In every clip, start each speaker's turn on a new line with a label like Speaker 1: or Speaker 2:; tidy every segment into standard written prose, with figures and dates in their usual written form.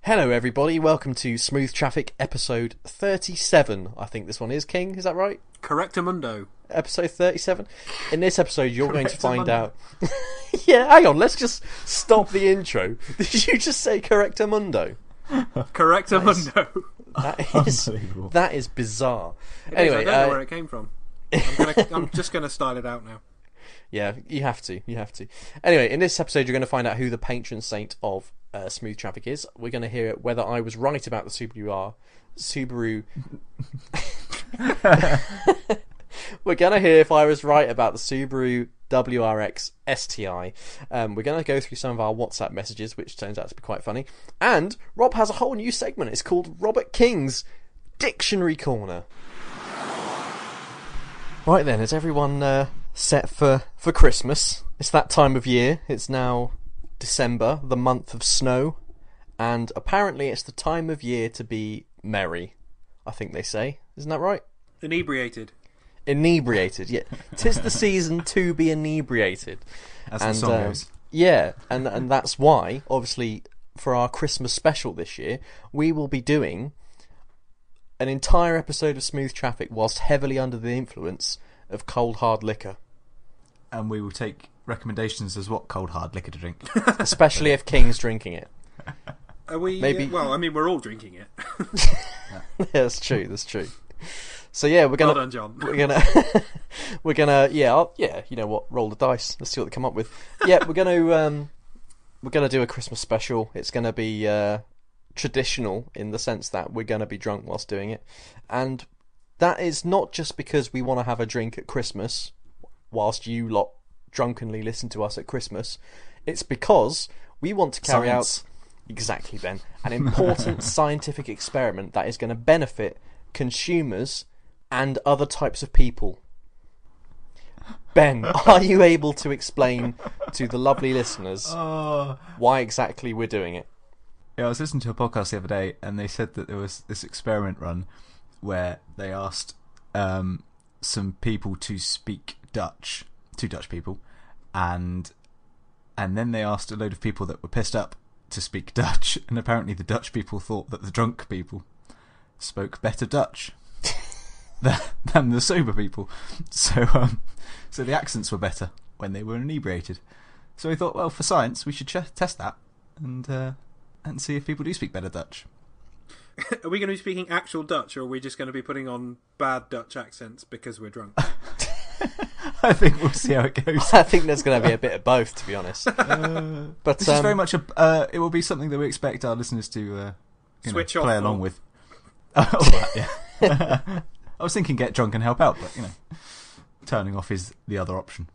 Speaker 1: Hello everybody, welcome to Smooth Traffic episode 37. I think this one is, King, is that right?
Speaker 2: Correctamundo.
Speaker 1: Episode 37. In this episode you're going to find out... Yeah, hang on, let's just stop the intro. Did you just say Correctamundo?
Speaker 2: Correctamundo.
Speaker 1: That is bizarre.
Speaker 2: Anyway, I don't know where it came from. I'm just going to style it out now.
Speaker 1: Yeah, you have to. Anyway, in this episode you're going to find out who the patron saint of Smooth Traffic is. We're going to hear whether I was right about the Subaru. We're going to hear if I was right about the Subaru WRX STI. We're going to go through some of our WhatsApp messages, which turns out to be quite funny. And Rob has a whole new segment. It's called Robert King's Dictionary Corner. Right then, is everyone set for Christmas? It's that time of year. It's now December, the month of snow, and apparently it's the time of year to be merry, I think they say. Isn't that right?
Speaker 2: Inebriated,
Speaker 1: yeah. 'Tis the season to be inebriated.
Speaker 3: As the song goes.
Speaker 1: Yeah, and that's why, obviously, for our Christmas special this year, we will be doing an entire episode of Smooth Traffic whilst heavily under the influence of cold hard liquor.
Speaker 3: And we will take recommendations as what cold hard liquor to drink.
Speaker 1: Especially if King's drinking it.
Speaker 2: Are we?
Speaker 1: Maybe...
Speaker 2: well, I mean, we're all drinking it.
Speaker 1: Yeah, that's true. So yeah, we're gonna.
Speaker 2: Well done, John.
Speaker 1: We're gonna. Yeah, you know what? Roll the dice. Let's see what they come up with. Yeah, we're gonna do a Christmas special. It's gonna be traditional in the sense that we're gonna be drunk whilst doing it, and that is not just because we want to have a drink at Christmas, whilst you lot drunkenly listen to us at Christmas. It's because we want to carry out, exactly, Ben, an important scientific experiment that is going to benefit consumers and other types of people. Ben, are you able to explain to the lovely listeners why exactly we're doing it?
Speaker 3: Yeah, I was listening to a podcast the other day, and they said that there was this experiment run where they asked some people to speak Dutch, two Dutch people, and then they asked a load of people that were pissed up to speak Dutch, and apparently the Dutch people thought that the drunk people spoke better Dutch than the sober people. So the accents were better when they were inebriated. So we thought, well, for science, we should test that and see if people do speak better Dutch.
Speaker 2: Are we going to be speaking actual Dutch, or are we just going to be putting on bad Dutch accents because we're drunk?
Speaker 3: I think we'll see how it goes.
Speaker 1: I think there's going to be a bit of both, to be honest. But
Speaker 3: this is very much it will be something that we expect our listeners to
Speaker 2: switch
Speaker 3: play
Speaker 2: off
Speaker 3: along with. Yeah. I was thinking get drunk and help out, but turning off is the other option.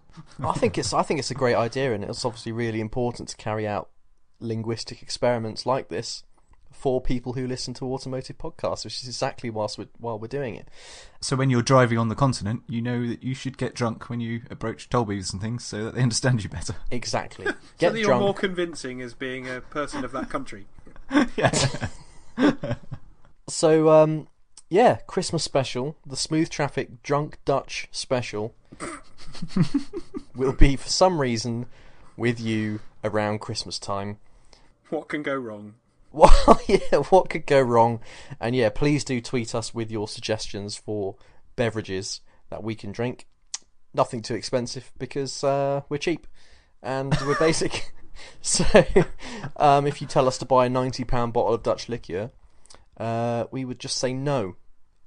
Speaker 1: I think it's a great idea, and it's obviously really important to carry out linguistic experiments like this for people who listen to automotive podcasts, which is exactly while we're doing it.
Speaker 3: So when you're driving on the continent, you know that you should get drunk when you approach toll booths and things, so that they understand you better.
Speaker 1: Exactly.
Speaker 2: Get so that you're more convincing as being a person of that country.
Speaker 3: Yeah.
Speaker 1: So, Christmas special, the Smooth Traffic Drunk Dutch special, will be, for some reason, with you around Christmas time.
Speaker 2: What can go wrong?
Speaker 1: Well, yeah, what could go wrong? And yeah, please do tweet us with your suggestions for beverages that we can drink. Nothing too expensive because we're cheap and we're basic. So if you tell us to buy a £90 bottle of Dutch liqueur, we would just say no.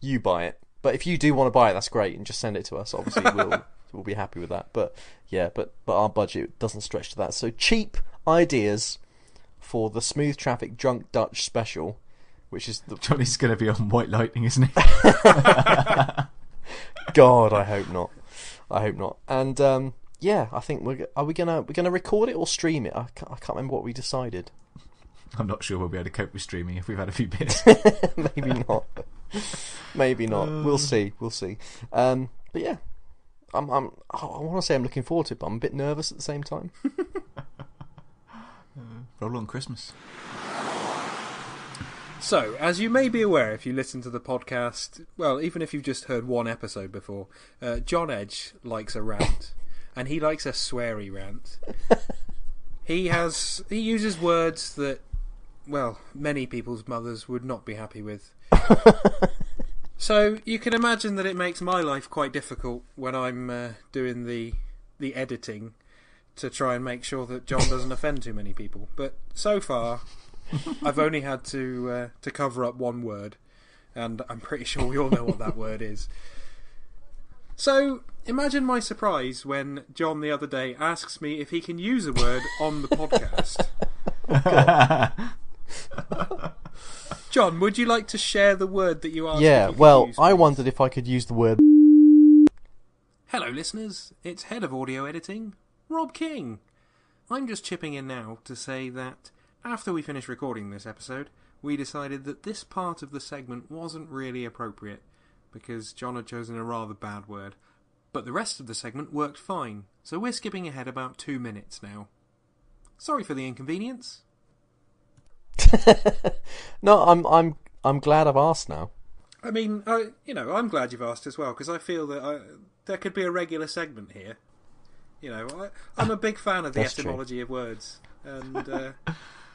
Speaker 1: You buy it. But if you do want to buy it, that's great, and just send it to us. Obviously, we'll be happy with that. But yeah, but our budget doesn't stretch to that. So cheap ideas for the Smooth Traffic Drunk Dutch special, which is
Speaker 3: Johnny's going to be on White Lightning, isn't he?
Speaker 1: God, I hope not. And I think we're gonna record it or stream it. I can't remember what we decided.
Speaker 3: I'm not sure we'll be able to cope with streaming if we've had a few beers.
Speaker 1: Maybe not. We'll see. But yeah, I want to say I'm looking forward to it, but I'm a bit nervous at the same time.
Speaker 3: Roll on Christmas.
Speaker 2: So, as you may be aware if you listen to the podcast, well, even if you've just heard one episode before, John Edge likes a rant, and he likes a sweary rant. He uses words that well, many people's mothers would not be happy with. So you can imagine that it makes my life quite difficult when I'm doing the editing to try and make sure that John doesn't offend too many people. But so far, I've only had to cover up one word, and I'm pretty sure we all know what that word is. So imagine my surprise when John the other day asks me if he can use a word on the podcast. John, would you like to share the word that you asked?
Speaker 1: Yeah,
Speaker 2: if you
Speaker 1: well,
Speaker 2: could use,
Speaker 1: I
Speaker 2: please?
Speaker 1: wondered if I could use the word.
Speaker 2: Hello, listeners. It's Head of Audio Editing, Rob King. I'm just chipping in now to say that after we finished recording this episode, we decided that this part of the segment wasn't really appropriate because John had chosen a rather bad word. But the rest of the segment worked fine, so we're skipping ahead about 2 minutes now. Sorry for the inconvenience.
Speaker 1: No, I'm glad I've asked now.
Speaker 2: I mean, I'm glad you've asked as well, because I feel that there could be a regular segment here. I'm a big fan of the
Speaker 1: That's
Speaker 2: etymology of words, and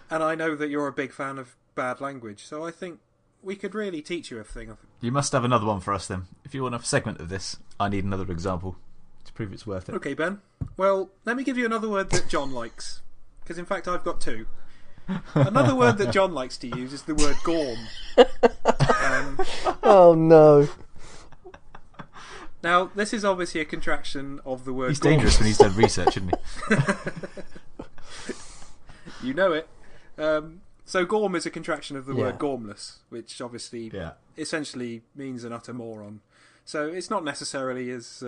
Speaker 2: I know that you're a big fan of bad language, so I think we could really teach you a thing.
Speaker 3: You must have another one for us then. If you want a segment of this, I need another example to prove it's worth it.
Speaker 2: Okay, Ben. Well, let me give you another word that John likes, because in fact I've got two. Another word that John likes to use is the word gorm.
Speaker 1: Oh no.
Speaker 2: Now, this is obviously a contraction of the word
Speaker 3: He's
Speaker 2: gorm.
Speaker 3: dangerous when he's done research, isn't he?
Speaker 2: You know it. So gorm is a contraction of the
Speaker 1: Yeah.
Speaker 2: word gormless, which obviously essentially means an utter moron. So it's not necessarily as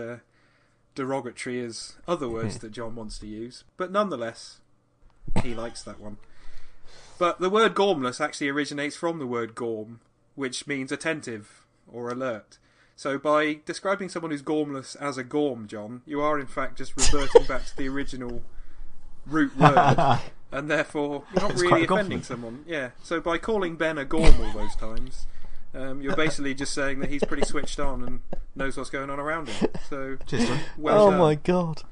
Speaker 2: derogatory as other words that John wants to use, but nonetheless, he likes that one. But the word gormless actually originates from the word gorm, which means attentive or alert. So by describing someone who's gormless as a gorm, John, you are in fact just reverting back to the original root word, and therefore you're not
Speaker 3: It's
Speaker 2: really
Speaker 3: quite a
Speaker 2: offending
Speaker 3: compliment.
Speaker 2: someone. Yeah. So by calling Ben a gorm all those times, you're basically just saying that he's pretty switched on and knows what's going on around him. So
Speaker 3: Cheers, John.
Speaker 2: well
Speaker 1: Oh
Speaker 2: done.
Speaker 1: my god.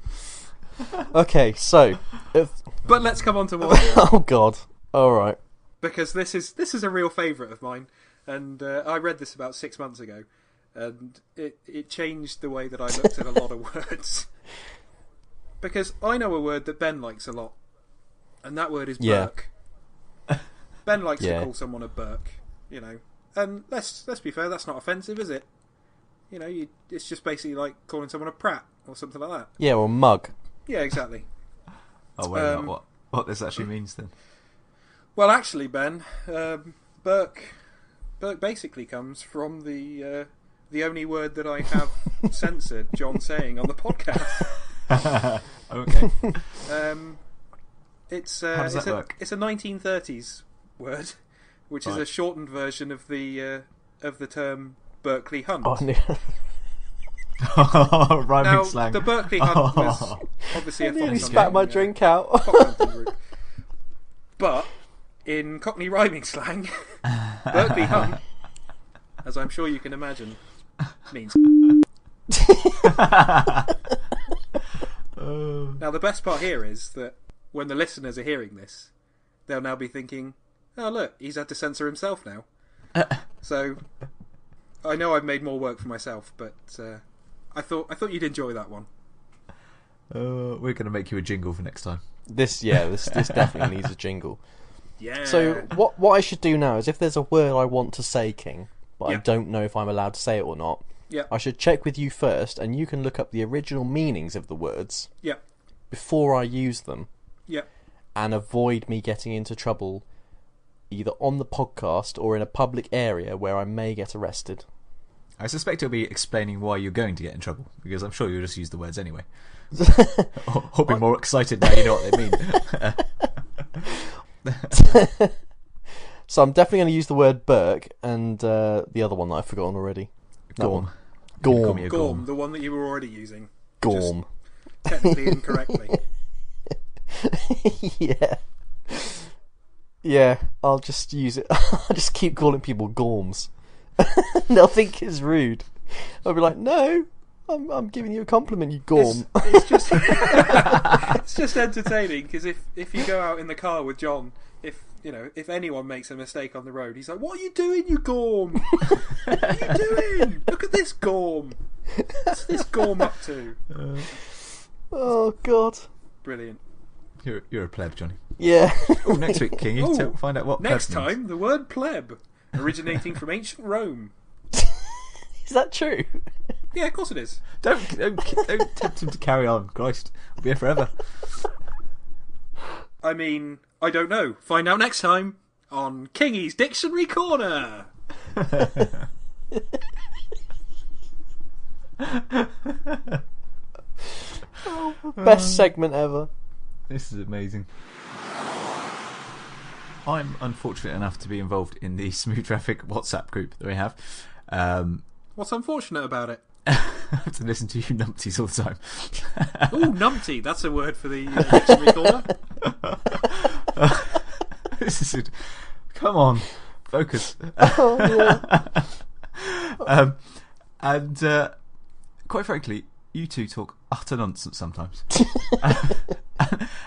Speaker 1: Okay, so
Speaker 2: But let's come on to what.
Speaker 1: oh god. All right.
Speaker 2: Because this is a real favourite of mine, and I read this about 6 months ago, and it changed the way that I looked at a lot of words. Because I know a word that Ben likes a lot, and that word is
Speaker 1: Yeah.
Speaker 2: Burke. Ben likes
Speaker 1: Yeah.
Speaker 2: to call someone a Burke, and let's be fair, that's not offensive, is it? It's just basically like calling someone a prat or something like that.
Speaker 1: Yeah, or mug.
Speaker 2: Yeah, exactly.
Speaker 3: I'll worry about what this actually means then.
Speaker 2: Well, actually, Ben, Burke basically comes from the only word that I have censored John saying on the podcast.
Speaker 3: Okay.
Speaker 2: It's
Speaker 3: How does that work?
Speaker 2: It's a 1930s word, which is
Speaker 3: Right.
Speaker 2: a shortened version of the term Berkeley Hunt.
Speaker 1: Oh, no.
Speaker 3: Rhyming
Speaker 2: Now,
Speaker 3: slang.
Speaker 2: the Berkeley Hunt was obviously
Speaker 1: I
Speaker 2: a
Speaker 1: nearly
Speaker 2: fox
Speaker 1: spat my
Speaker 2: hunting,
Speaker 1: drink out.
Speaker 2: fox hunting route. But in Cockney rhyming slang, Berkeley Hunt, as I'm sure you can imagine, means. Now, the best part here is that when the listeners are hearing this, they'll now be thinking, "Oh, look, he's had to censor himself now." So, I know I've made more work for myself, but I thought you'd enjoy that one.
Speaker 3: We're going to make you a jingle for next time.
Speaker 1: This definitely needs a jingle.
Speaker 2: Yeah.
Speaker 1: So what I should do now is if there's a word I want to say, King, but I
Speaker 2: Yeah.
Speaker 1: don't know if I'm allowed to say it or not,
Speaker 2: Yeah.
Speaker 1: I should check with you first, and you can look up the original meanings of the words
Speaker 2: Yeah.
Speaker 1: before I use them,
Speaker 2: Yeah.
Speaker 1: and avoid me getting into trouble either on the podcast or in a public area where I may get arrested.
Speaker 3: I suspect you'll be explaining why you're going to get in trouble, because I'm sure you'll just use the words anyway. Or be more excited now you know what they mean.
Speaker 1: So I'm definitely going to use the word Burke and the other one that I've forgotten already. That
Speaker 3: Gorm.
Speaker 1: one.
Speaker 3: You can call
Speaker 1: Gorm.
Speaker 3: me a
Speaker 2: Gorm, the one that you were already using.
Speaker 1: Gorm.
Speaker 2: Technically incorrectly.
Speaker 1: Yeah. Yeah, I'll just use it. I'll just keep calling people Gorms. They'll think it's rude. I'll be like, no, I'm giving you a compliment, you Gorm.
Speaker 2: It's just it's just entertaining because if you go out in the car with John, if if anyone makes a mistake on the road, he's like, "What are you doing, you Gorm? What are you doing? Look at this Gorm. What's this Gorm up to?"
Speaker 1: Oh God!
Speaker 2: Brilliant.
Speaker 3: You're a pleb, Johnny.
Speaker 1: Yeah.
Speaker 3: Oh, next week, Kingy, find out what
Speaker 2: next
Speaker 3: pleb means.
Speaker 2: time, the word pleb, originating from ancient Rome.
Speaker 1: Is that true?
Speaker 2: Yeah, of course it is.
Speaker 3: Don't tempt him to carry on. Christ, we'll be here forever.
Speaker 2: I mean, I don't know. Find out next time on Kingy's Dictionary Corner.
Speaker 1: Best segment ever.
Speaker 3: This is amazing. I'm unfortunate enough to be involved in the Smooth Traffic WhatsApp group that we have.
Speaker 2: What's unfortunate about it?
Speaker 3: I have to listen to you numpties all the time.
Speaker 2: Oh, numpty. That's a word for the Dictionary Corner.
Speaker 3: This is it. Come on, focus.
Speaker 1: Oh, yeah.
Speaker 3: And quite frankly, you two talk utter nonsense sometimes.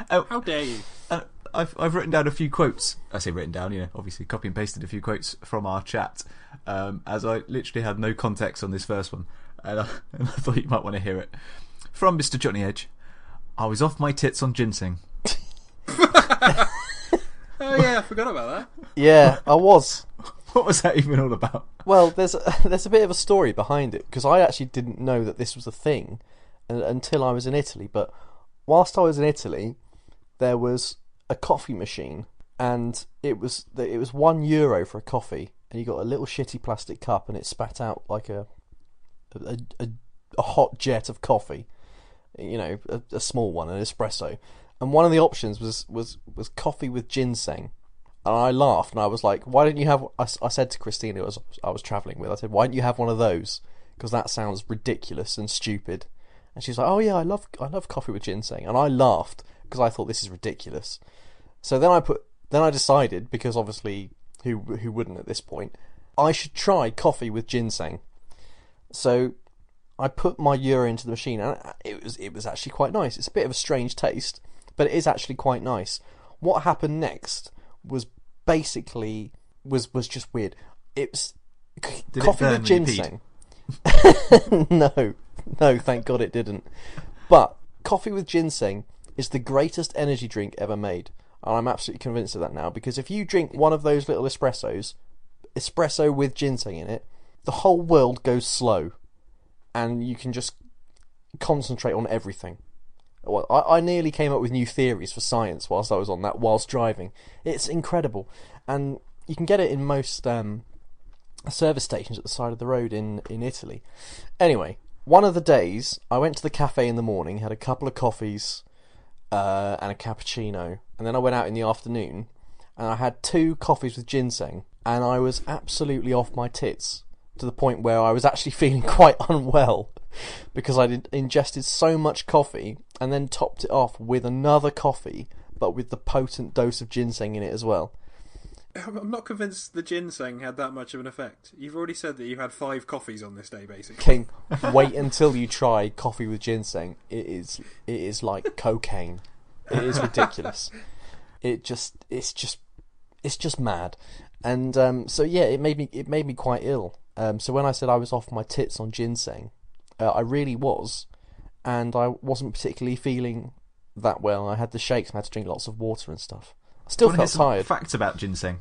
Speaker 2: How dare you?
Speaker 3: I've written down a few quotes. I say written down, obviously copy and pasted a few quotes from our chat, as I literally had no context on this first one, and I thought you might want to hear it. From Mr. Johnny Edge, I was off my tits on ginseng.
Speaker 2: Oh yeah, I forgot about that.
Speaker 1: Yeah, I was.
Speaker 3: What was that even all about?
Speaker 1: Well, there's a bit of a story behind it, because I actually didn't know that this was a thing until I was in Italy. But whilst I was in Italy, there was a coffee machine, and it was €1 for a coffee, and you got a little shitty plastic cup, and it spat out like a hot jet of coffee, a small one, an espresso, and one of the options was coffee with ginseng. And I laughed, and I was like, "Why didn't you have?" I said to Christina, who I was travelling with, I said, "Why don't you have one of those? Because that sounds ridiculous and stupid." And she's like, "Oh yeah, I love coffee with ginseng." And I laughed because I thought, this is ridiculous. So then I decided, because obviously who wouldn't at this point, I should try coffee with ginseng. So I put my euro into the machine, and it was actually quite nice. It's a bit of a strange taste, but it is actually quite nice. What happened next was basically was just weird. It's coffee with ginseng. No, thank God it didn't. But coffee with ginseng is the greatest energy drink ever made, and I'm absolutely convinced of that now. Because if you drink one of those little espresso with ginseng in it, the whole world goes slow, and you can just concentrate on everything. Well, I nearly came up with new theories for science whilst driving. It's incredible, and you can get it in most service stations at the side of the road in Italy. Anyway, one of the days I went to the cafe in the morning, had a couple of coffees and a cappuccino, and then I went out in the afternoon and I had 2 coffees with ginseng, and I was absolutely off my tits, to the point where I was actually feeling quite unwell because I'd ingested so much coffee and then topped it off with another coffee, but with the potent dose of ginseng in it as well.
Speaker 2: I'm not convinced the ginseng had that much of an effect. You've already said that you had 5 coffees on this day, basically.
Speaker 1: King, wait until you try coffee with ginseng. It is like cocaine. It is ridiculous. It's just mad. And so yeah, it made me quite ill. So when I said I was off my tits on ginseng, I really was, and I wasn't particularly feeling that well. I had the shakes and I had to drink lots of water and stuff. I still felt tired.
Speaker 3: Facts about ginseng.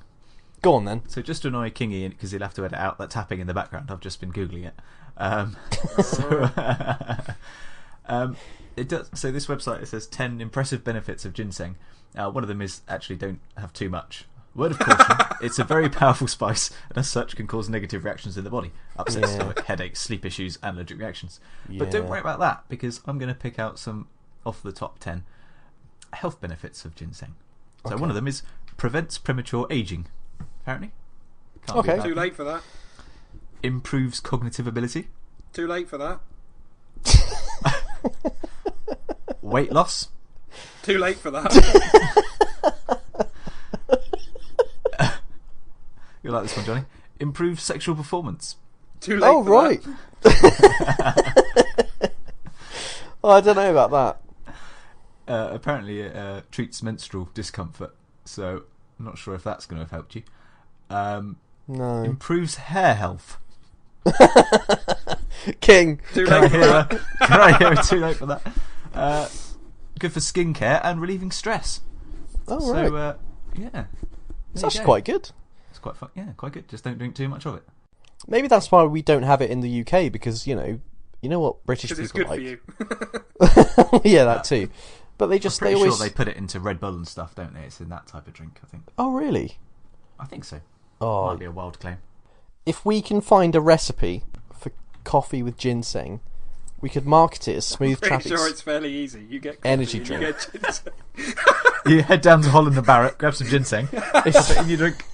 Speaker 1: Go on then.
Speaker 3: So just to annoy Kingy, because he'll have to edit out that tapping in the background, I've just been googling it. It does. So this website, it says 10 impressive benefits of ginseng. One of them is actually don't have too much. Word of caution, it's a very powerful spice, and as such can cause negative reactions in the body. Upset stomach, headaches, sleep issues, and allergic reactions. But don't worry about that, because I'm going to pick out some off the top 10 health benefits of ginseng. So one of them is prevents premature aging, apparently.
Speaker 1: Okay.
Speaker 2: Too late for that.
Speaker 3: Improves cognitive ability.
Speaker 2: Too late for that.
Speaker 3: Weight loss.
Speaker 2: Too late for that.
Speaker 3: You'll like this one, Johnny. Improves sexual performance.
Speaker 2: Too late for
Speaker 1: right. Oh, I don't know about that.
Speaker 3: Apparently it treats menstrual discomfort, so I'm not sure if that's going to have helped you.
Speaker 1: No.
Speaker 3: Improves hair health.
Speaker 1: King.
Speaker 2: Too late for that.
Speaker 3: Can I hear it? Too late for that. Good for skincare and relieving stress.
Speaker 1: Oh, right.
Speaker 3: So, yeah.
Speaker 1: It's actually quite good.
Speaker 3: It's quite fun. Yeah, quite good. Just don't drink too much of it.
Speaker 1: Maybe that's why we don't have it in the UK, because, you know what British people
Speaker 2: it's good
Speaker 1: like.
Speaker 2: for you.
Speaker 1: Yeah, that too. But they just,
Speaker 3: I'm pretty
Speaker 1: they always...
Speaker 3: sure they put it into Red Bull and stuff, don't they? It's in that type of drink, I think.
Speaker 1: Oh, really?
Speaker 3: I think so.
Speaker 1: Oh,
Speaker 3: Might be a wild claim.
Speaker 1: if we can find a recipe for coffee with ginseng, we could market it as Smooth
Speaker 2: Pretty
Speaker 1: Traffic's
Speaker 2: sure it's fairly easy. You get coffee
Speaker 1: energy
Speaker 2: and
Speaker 1: drink.
Speaker 2: You get ginseng.
Speaker 3: You head down to Holland and Barrett, grab some ginseng,
Speaker 1: It's-
Speaker 3: and you drink.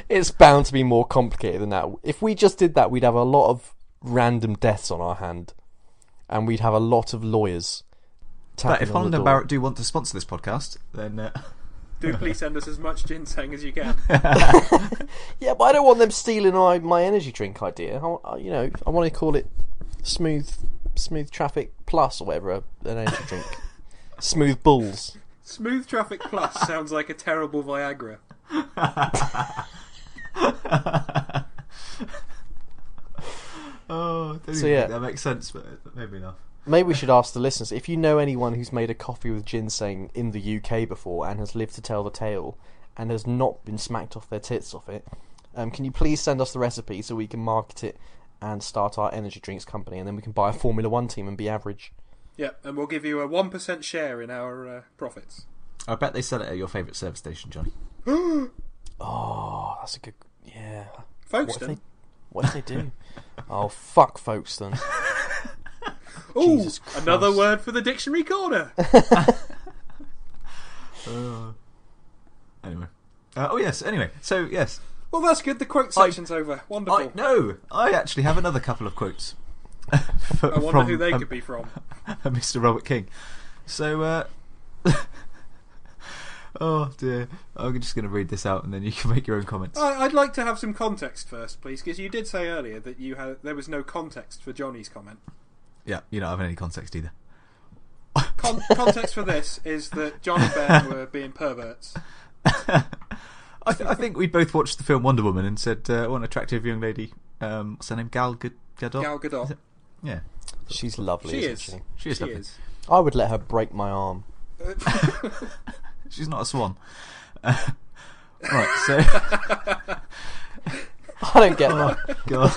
Speaker 1: It's bound to be more complicated than that. If we just did that, we'd have a lot of random deaths on our hand, and we'd have a lot of lawyers tapping
Speaker 3: But if
Speaker 1: on
Speaker 3: Holland
Speaker 1: the
Speaker 3: and
Speaker 1: door.
Speaker 3: Barrett do want to sponsor this podcast, then
Speaker 2: Do please send us as much ginseng as you can.
Speaker 1: Yeah, but I don't want them stealing my energy drink idea. I want to call it Smooth Traffic Plus or whatever, an energy drink. Smooth Bulls.
Speaker 2: Smooth Traffic Plus sounds like a terrible Viagra.
Speaker 3: oh, don't
Speaker 1: So,
Speaker 3: even
Speaker 1: yeah.
Speaker 3: think that makes sense, but maybe not.
Speaker 1: Maybe we should ask the listeners, if you know anyone who's made a coffee with ginseng in the UK before and has lived to tell the tale and has not been smacked off their tits off it, can you please send us the recipe so we can market it and start our energy drinks company, and then we can buy a Formula 1 team and be average.
Speaker 2: Yeah, and we'll give you a 1% share in our profits.
Speaker 3: I bet they sell it at your favourite service station, Johnny.
Speaker 1: Oh, that's a good... Yeah.
Speaker 2: Folkestone.
Speaker 1: What if they do? Oh, fuck Folkestone.
Speaker 2: Ooh,
Speaker 1: Jesus Christ.
Speaker 2: another word for the dictionary corner.
Speaker 3: Anyway. Anyway. So, yes.
Speaker 2: Well, that's good. The quote section's over. Wonderful.
Speaker 3: I actually have another couple of quotes.
Speaker 2: I wonder who they could be from.
Speaker 3: Mr. Robert King. So, oh dear. I'm just going to read this out and then you can make your own comments.
Speaker 2: I'd like to have some context first, please, because you did say earlier that there was no context for Johnny's comment.
Speaker 3: Yeah, you don't have any context either.
Speaker 2: Context for this is that John and Ben were being perverts.
Speaker 3: I think we both watched the film Wonder Woman and said, what an attractive young lady. What's her name? Gal Gadot?
Speaker 2: Gal Gadot.
Speaker 3: Yeah.
Speaker 1: She's lovely,
Speaker 2: She
Speaker 1: isn't
Speaker 2: is.
Speaker 1: she?
Speaker 3: She is lovely.
Speaker 1: I would let her break my arm.
Speaker 3: She's not a swan. Right, so...
Speaker 1: I don't get that.
Speaker 3: God.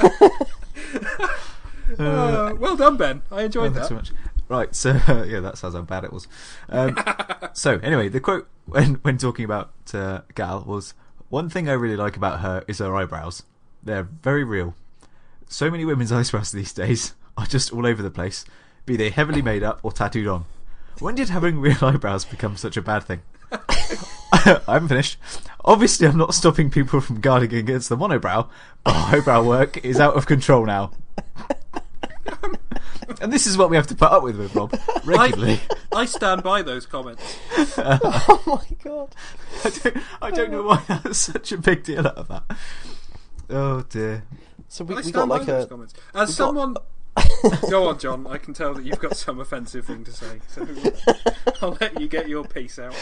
Speaker 2: Well done, Ben. I enjoyed
Speaker 3: Thanks
Speaker 2: that.
Speaker 3: so much. Right, so yeah, that's how bad it was. So anyway, the quote when talking about Gal was, "One thing I really like about her is her eyebrows. They're very real. So many women's eyebrows these days are just all over the place, be they heavily made up or tattooed on. When did having real eyebrows become such a bad thing?" I haven't finished. "Obviously, I'm not stopping people from guarding against the monobrow, but eyebrow work is out of control now." And this is what we have to put up with Rob, regularly.
Speaker 2: I stand by those comments.
Speaker 1: Oh my god.
Speaker 3: I don't know why that's such a big deal out of that. Oh dear.
Speaker 1: So
Speaker 2: I
Speaker 1: we got
Speaker 2: stand by
Speaker 1: like
Speaker 2: those
Speaker 1: a...
Speaker 2: comments. As someone... Go on, John. I can tell that you've got some offensive thing to say, so I'll let you get your piece out.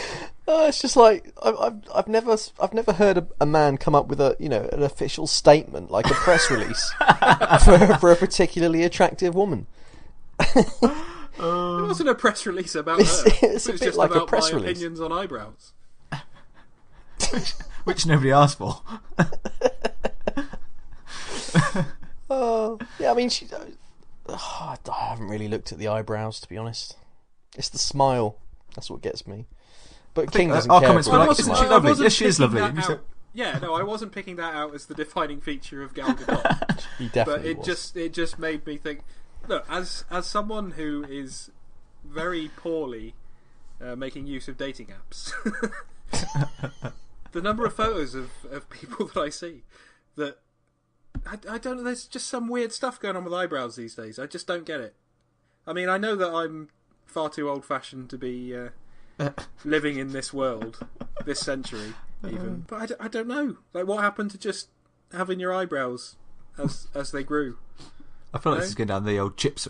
Speaker 1: it's just like I've never heard a man come up with an official statement, like a press release for a particularly attractive woman.
Speaker 2: It wasn't a press release about her.
Speaker 1: It's
Speaker 2: It
Speaker 1: a
Speaker 2: was
Speaker 1: bit
Speaker 2: just
Speaker 1: like a
Speaker 2: about
Speaker 1: press
Speaker 2: my
Speaker 1: release.
Speaker 2: opinions on eyebrows.
Speaker 3: Which nobody asked for.
Speaker 1: Oh, yeah. I mean, I haven't really looked at the eyebrows, to be honest. It's the smile that's what gets me. But King doesn't
Speaker 3: our
Speaker 1: care.
Speaker 3: comments
Speaker 1: for
Speaker 3: were
Speaker 1: it.
Speaker 3: like,
Speaker 1: It's
Speaker 3: isn't
Speaker 1: smile.
Speaker 3: she lovely?
Speaker 2: I wasn't
Speaker 3: Yes, she is
Speaker 2: picking
Speaker 3: lovely.
Speaker 2: that
Speaker 3: You said-
Speaker 2: out. Yeah, no, I wasn't picking that out as the defining feature of Gal Gadot.
Speaker 1: He
Speaker 2: But
Speaker 1: definitely
Speaker 2: it
Speaker 1: was.
Speaker 2: just made me think. Look, as someone who is very poorly making use of dating apps, the number of photos of people that I see that I don't know. There's just some weird stuff going on with eyebrows these days. I just don't get it. I mean, I know that I'm far too old-fashioned to be living in this world, this century, even. But I don't know. Like, what happened to just having your eyebrows as they grew?
Speaker 3: I feel like this is going down the old chips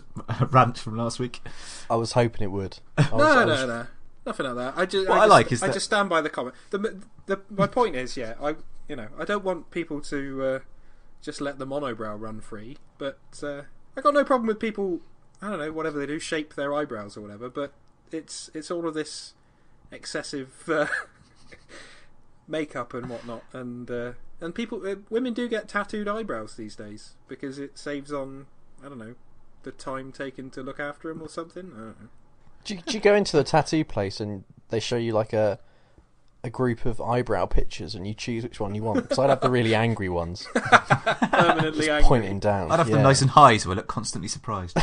Speaker 3: rant from last week.
Speaker 1: I was hoping it would.
Speaker 2: No. Nothing like that. I just stand by the comment. My point is, I don't want people to just let the monobrow run free, but I got no problem with people. I don't know, whatever they do, shape their eyebrows or whatever. But it's all of this excessive makeup and whatnot, and women do get tattooed eyebrows these days because it saves on, I don't know, the time taken to look after them or something. I don't know.
Speaker 1: Do you go into the tattoo place and they show you like a group of eyebrow pictures and you choose which one you want? Because I'd have the really angry ones.
Speaker 2: Permanently angry.
Speaker 1: Pointing down.
Speaker 3: I'd have them nice and high so I look constantly surprised.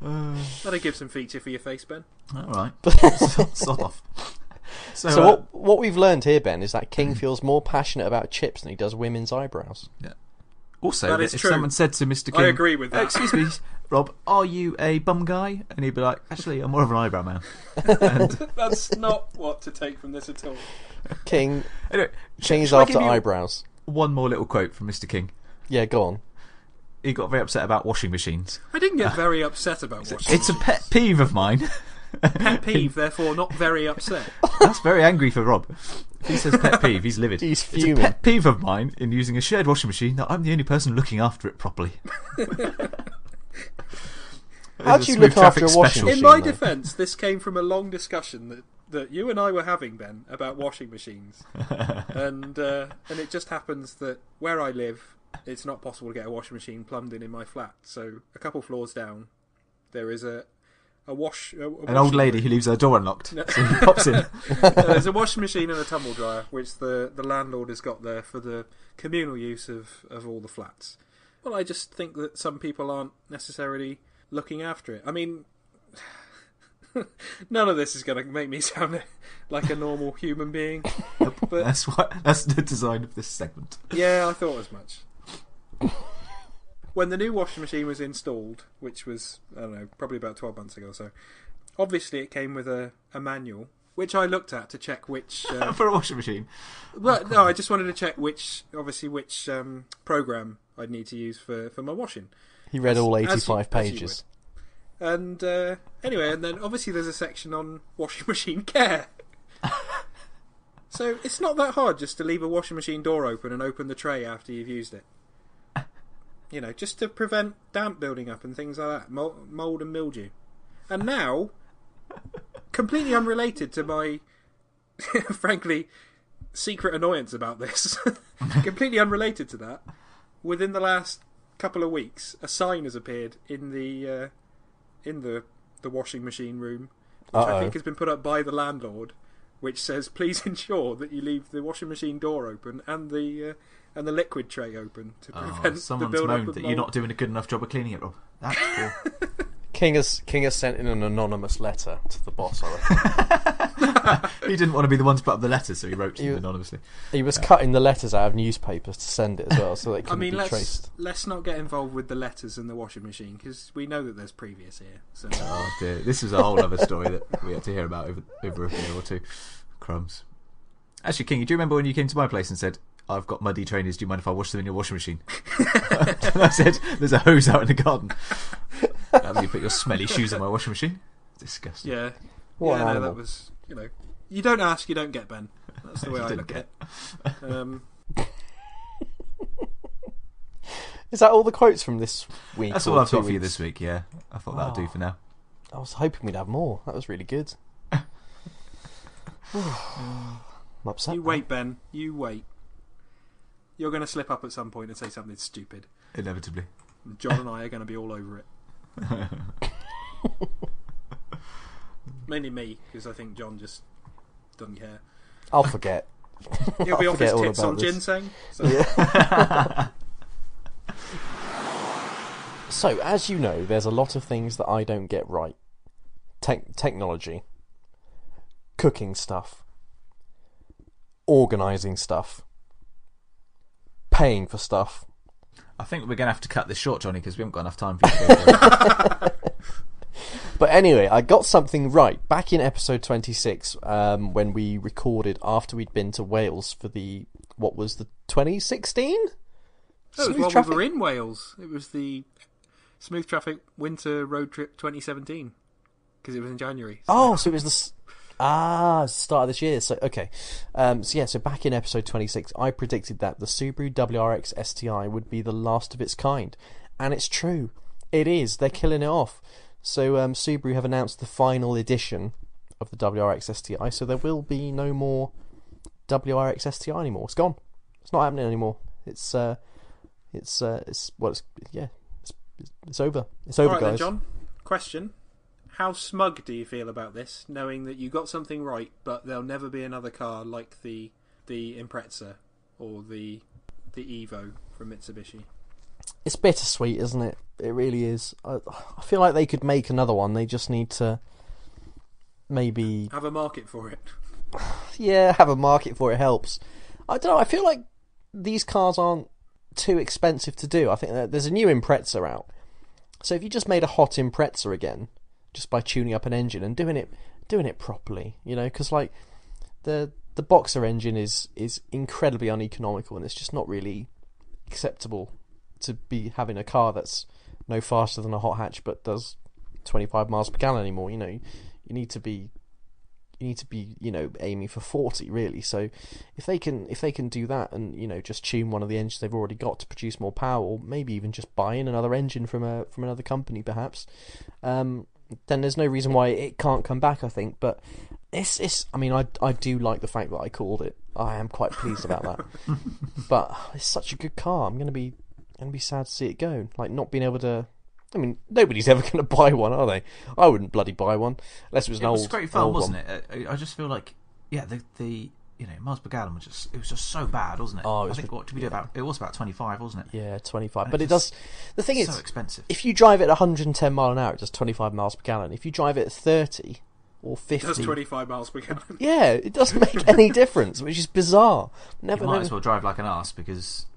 Speaker 2: That'll give some feature for your face, Ben.
Speaker 3: Alright. Sod off.
Speaker 1: So what we've learned here, Ben, is that King feels more passionate about chips than he does women's eyebrows.
Speaker 3: Yeah. Also, if
Speaker 2: true.
Speaker 3: someone said to Mr. King,
Speaker 2: I agree with that.
Speaker 3: Excuse me, Rob, are you a bum guy? And he'd be like, actually, I'm more of an eyebrow man. And
Speaker 2: that's not what to take from this at all.
Speaker 1: King,
Speaker 3: anyway,
Speaker 1: King's after eyebrows.
Speaker 3: One more little quote from Mr. King.
Speaker 1: Yeah, go on.
Speaker 3: He got very upset about washing machines.
Speaker 2: I didn't get very upset about washing machines.
Speaker 3: It's a pet peeve of mine.
Speaker 2: Pet peeve, therefore not very upset.
Speaker 3: That's very angry for Rob. If he says pet peeve, he's livid.
Speaker 1: He's fuming.
Speaker 3: It's a pet peeve of mine in using a shared washing machine that I'm the only person looking after it properly.
Speaker 1: How do you look after a washing machine?
Speaker 2: In my defence, this came from a long discussion that you and I were having, Ben, about washing machines. and it just happens that where I live, it's not possible to get a washing machine plumbed in my flat. So a couple floors down, there is an old
Speaker 3: lady who leaves her door unlocked. So he pops in.
Speaker 2: There's a washing machine and a tumble dryer, which the landlord has got there for the communal use of all the flats. Well, I just think that some people aren't necessarily looking after it. I mean, none of this is going to make me sound like a normal human being. But
Speaker 3: that's the design of this segment.
Speaker 2: Yeah, I thought as much. When the new washing machine was installed, which was, I don't know, probably about 12 months ago or so, obviously it came with a manual, which I looked at to check which...
Speaker 3: For a washing machine?
Speaker 2: Well, no, I just wanted to check which program I'd need to use for my washing.
Speaker 1: He read all 85 pages.
Speaker 2: And anyway, and then obviously there's a section on washing machine care. So it's not that hard just to leave a washing machine door open and open the tray after you've used it. You know, just to prevent damp building up and things like that, mould and mildew. And now, completely unrelated to my, frankly, secret annoyance about this, completely unrelated to that, within the last couple of weeks, a sign has appeared in the washing machine room, which I think has been put up by the landlord, which says, "Please ensure that you leave the washing machine door open and the liquid tray open to prevent the build-up of
Speaker 3: that you're not doing a good enough job of cleaning it, Rob." That's cool.
Speaker 1: King has sent in an anonymous letter to the boss, I reckon.
Speaker 3: He didn't want to be the one to put up the letter, so he wrote to them anonymously.
Speaker 1: He was cutting the letters out of newspapers to send it as well, so they couldn't be traced.
Speaker 2: Let's not get involved with the letters and the washing machine, because we know that there's previous here. So.
Speaker 3: Oh dear, this is a whole other story that we had to hear about over a year or two. Crumbs. Actually, King, do you remember when you came to my place and said, "I've got muddy trainers, do you mind if I wash them in your washing machine?" And I said, "There's a hose out in the garden." How do you put your smelly shoes in my washing machine? Disgusting.
Speaker 2: Yeah. No, that was, you don't ask, you don't get, Ben. That's the way I look at it.
Speaker 1: Is that all the quotes from this week?
Speaker 3: That's all I've got for you this week, yeah. I thought that would do for now.
Speaker 1: I was hoping we'd have more. That was really good. I'm upset.
Speaker 2: You wait, Ben. You wait. You're going to slip up at some point and say something stupid.
Speaker 3: Inevitably.
Speaker 2: John and I are going to be all over it. Mainly me, because I think John just doesn't care.
Speaker 1: I'll forget.
Speaker 2: He'll be off his tits on ginseng. So.
Speaker 1: Yeah. So, as you know, there's a lot of things that I don't get right. Technology. Cooking stuff. Organising stuff. Paying for stuff.
Speaker 3: I think we're going to have to cut this short, Johnny, because we haven't got enough time for you to go.
Speaker 1: But anyway, I got something right back in episode 26 when we recorded after we'd been to Wales for the 2016?
Speaker 2: Oh, it was while we were in Wales. It was the Smooth Traffic Winter Road Trip 2017. because it was in January.
Speaker 1: So it was start of this year. So okay, so back in episode 26, I predicted that the Subaru WRX STI would be the last of its kind, and it's true. It is. They're killing it off. So Subaru have announced the final edition of the WRX STI. So there will be no more WRX STI anymore. It's gone. It's not happening anymore. It's over. It's over,
Speaker 2: All right,
Speaker 1: guys.
Speaker 2: Then, John. Question: how smug do you feel about this, knowing that you got something right, but there'll never be another car like the Impreza or the Evo from Mitsubishi?
Speaker 1: It's bittersweet, isn't it? It really is. I feel like they could make another one. They just need to maybe
Speaker 2: have a market for it.
Speaker 1: Yeah, have a market for it helps. I don't know. I feel like these cars aren't too expensive to do. I think that there's a new Impreza out. So if you just made a hot Impreza again, just by tuning up an engine and doing it properly, because like the Boxer engine is incredibly uneconomical, and it's just not really acceptable to be having a car that's no faster than a hot hatch but does 25 miles per gallon anymore. You need to be aiming for 40 really. So if they can do that and just tune one of the engines they've already got to produce more power, or maybe even just buy in another engine from another company perhaps, then there's no reason why it can't come back, I think. But I do like the fact that I called it. I am quite pleased about that. But it's such a good car. I'm gonna be sad to see it go. Like, not being able to. I mean, nobody's ever going to buy one, are they? I wouldn't bloody buy one unless it was an old. It was
Speaker 3: great fun, wasn't it? I just feel like, the miles per gallon was just so bad, wasn't it?
Speaker 1: Oh,
Speaker 3: I think what did we do about? It was about 25, wasn't it?
Speaker 1: Yeah, 25. But it does. The thing is,
Speaker 3: so expensive.
Speaker 1: If you drive it at 110 mile an hour, it does 25 miles per gallon. If you drive it at 30 or 50,
Speaker 2: it does 25 miles per gallon.
Speaker 1: Yeah, it doesn't make any difference, which is bizarre.
Speaker 3: You might as well drive like an arse because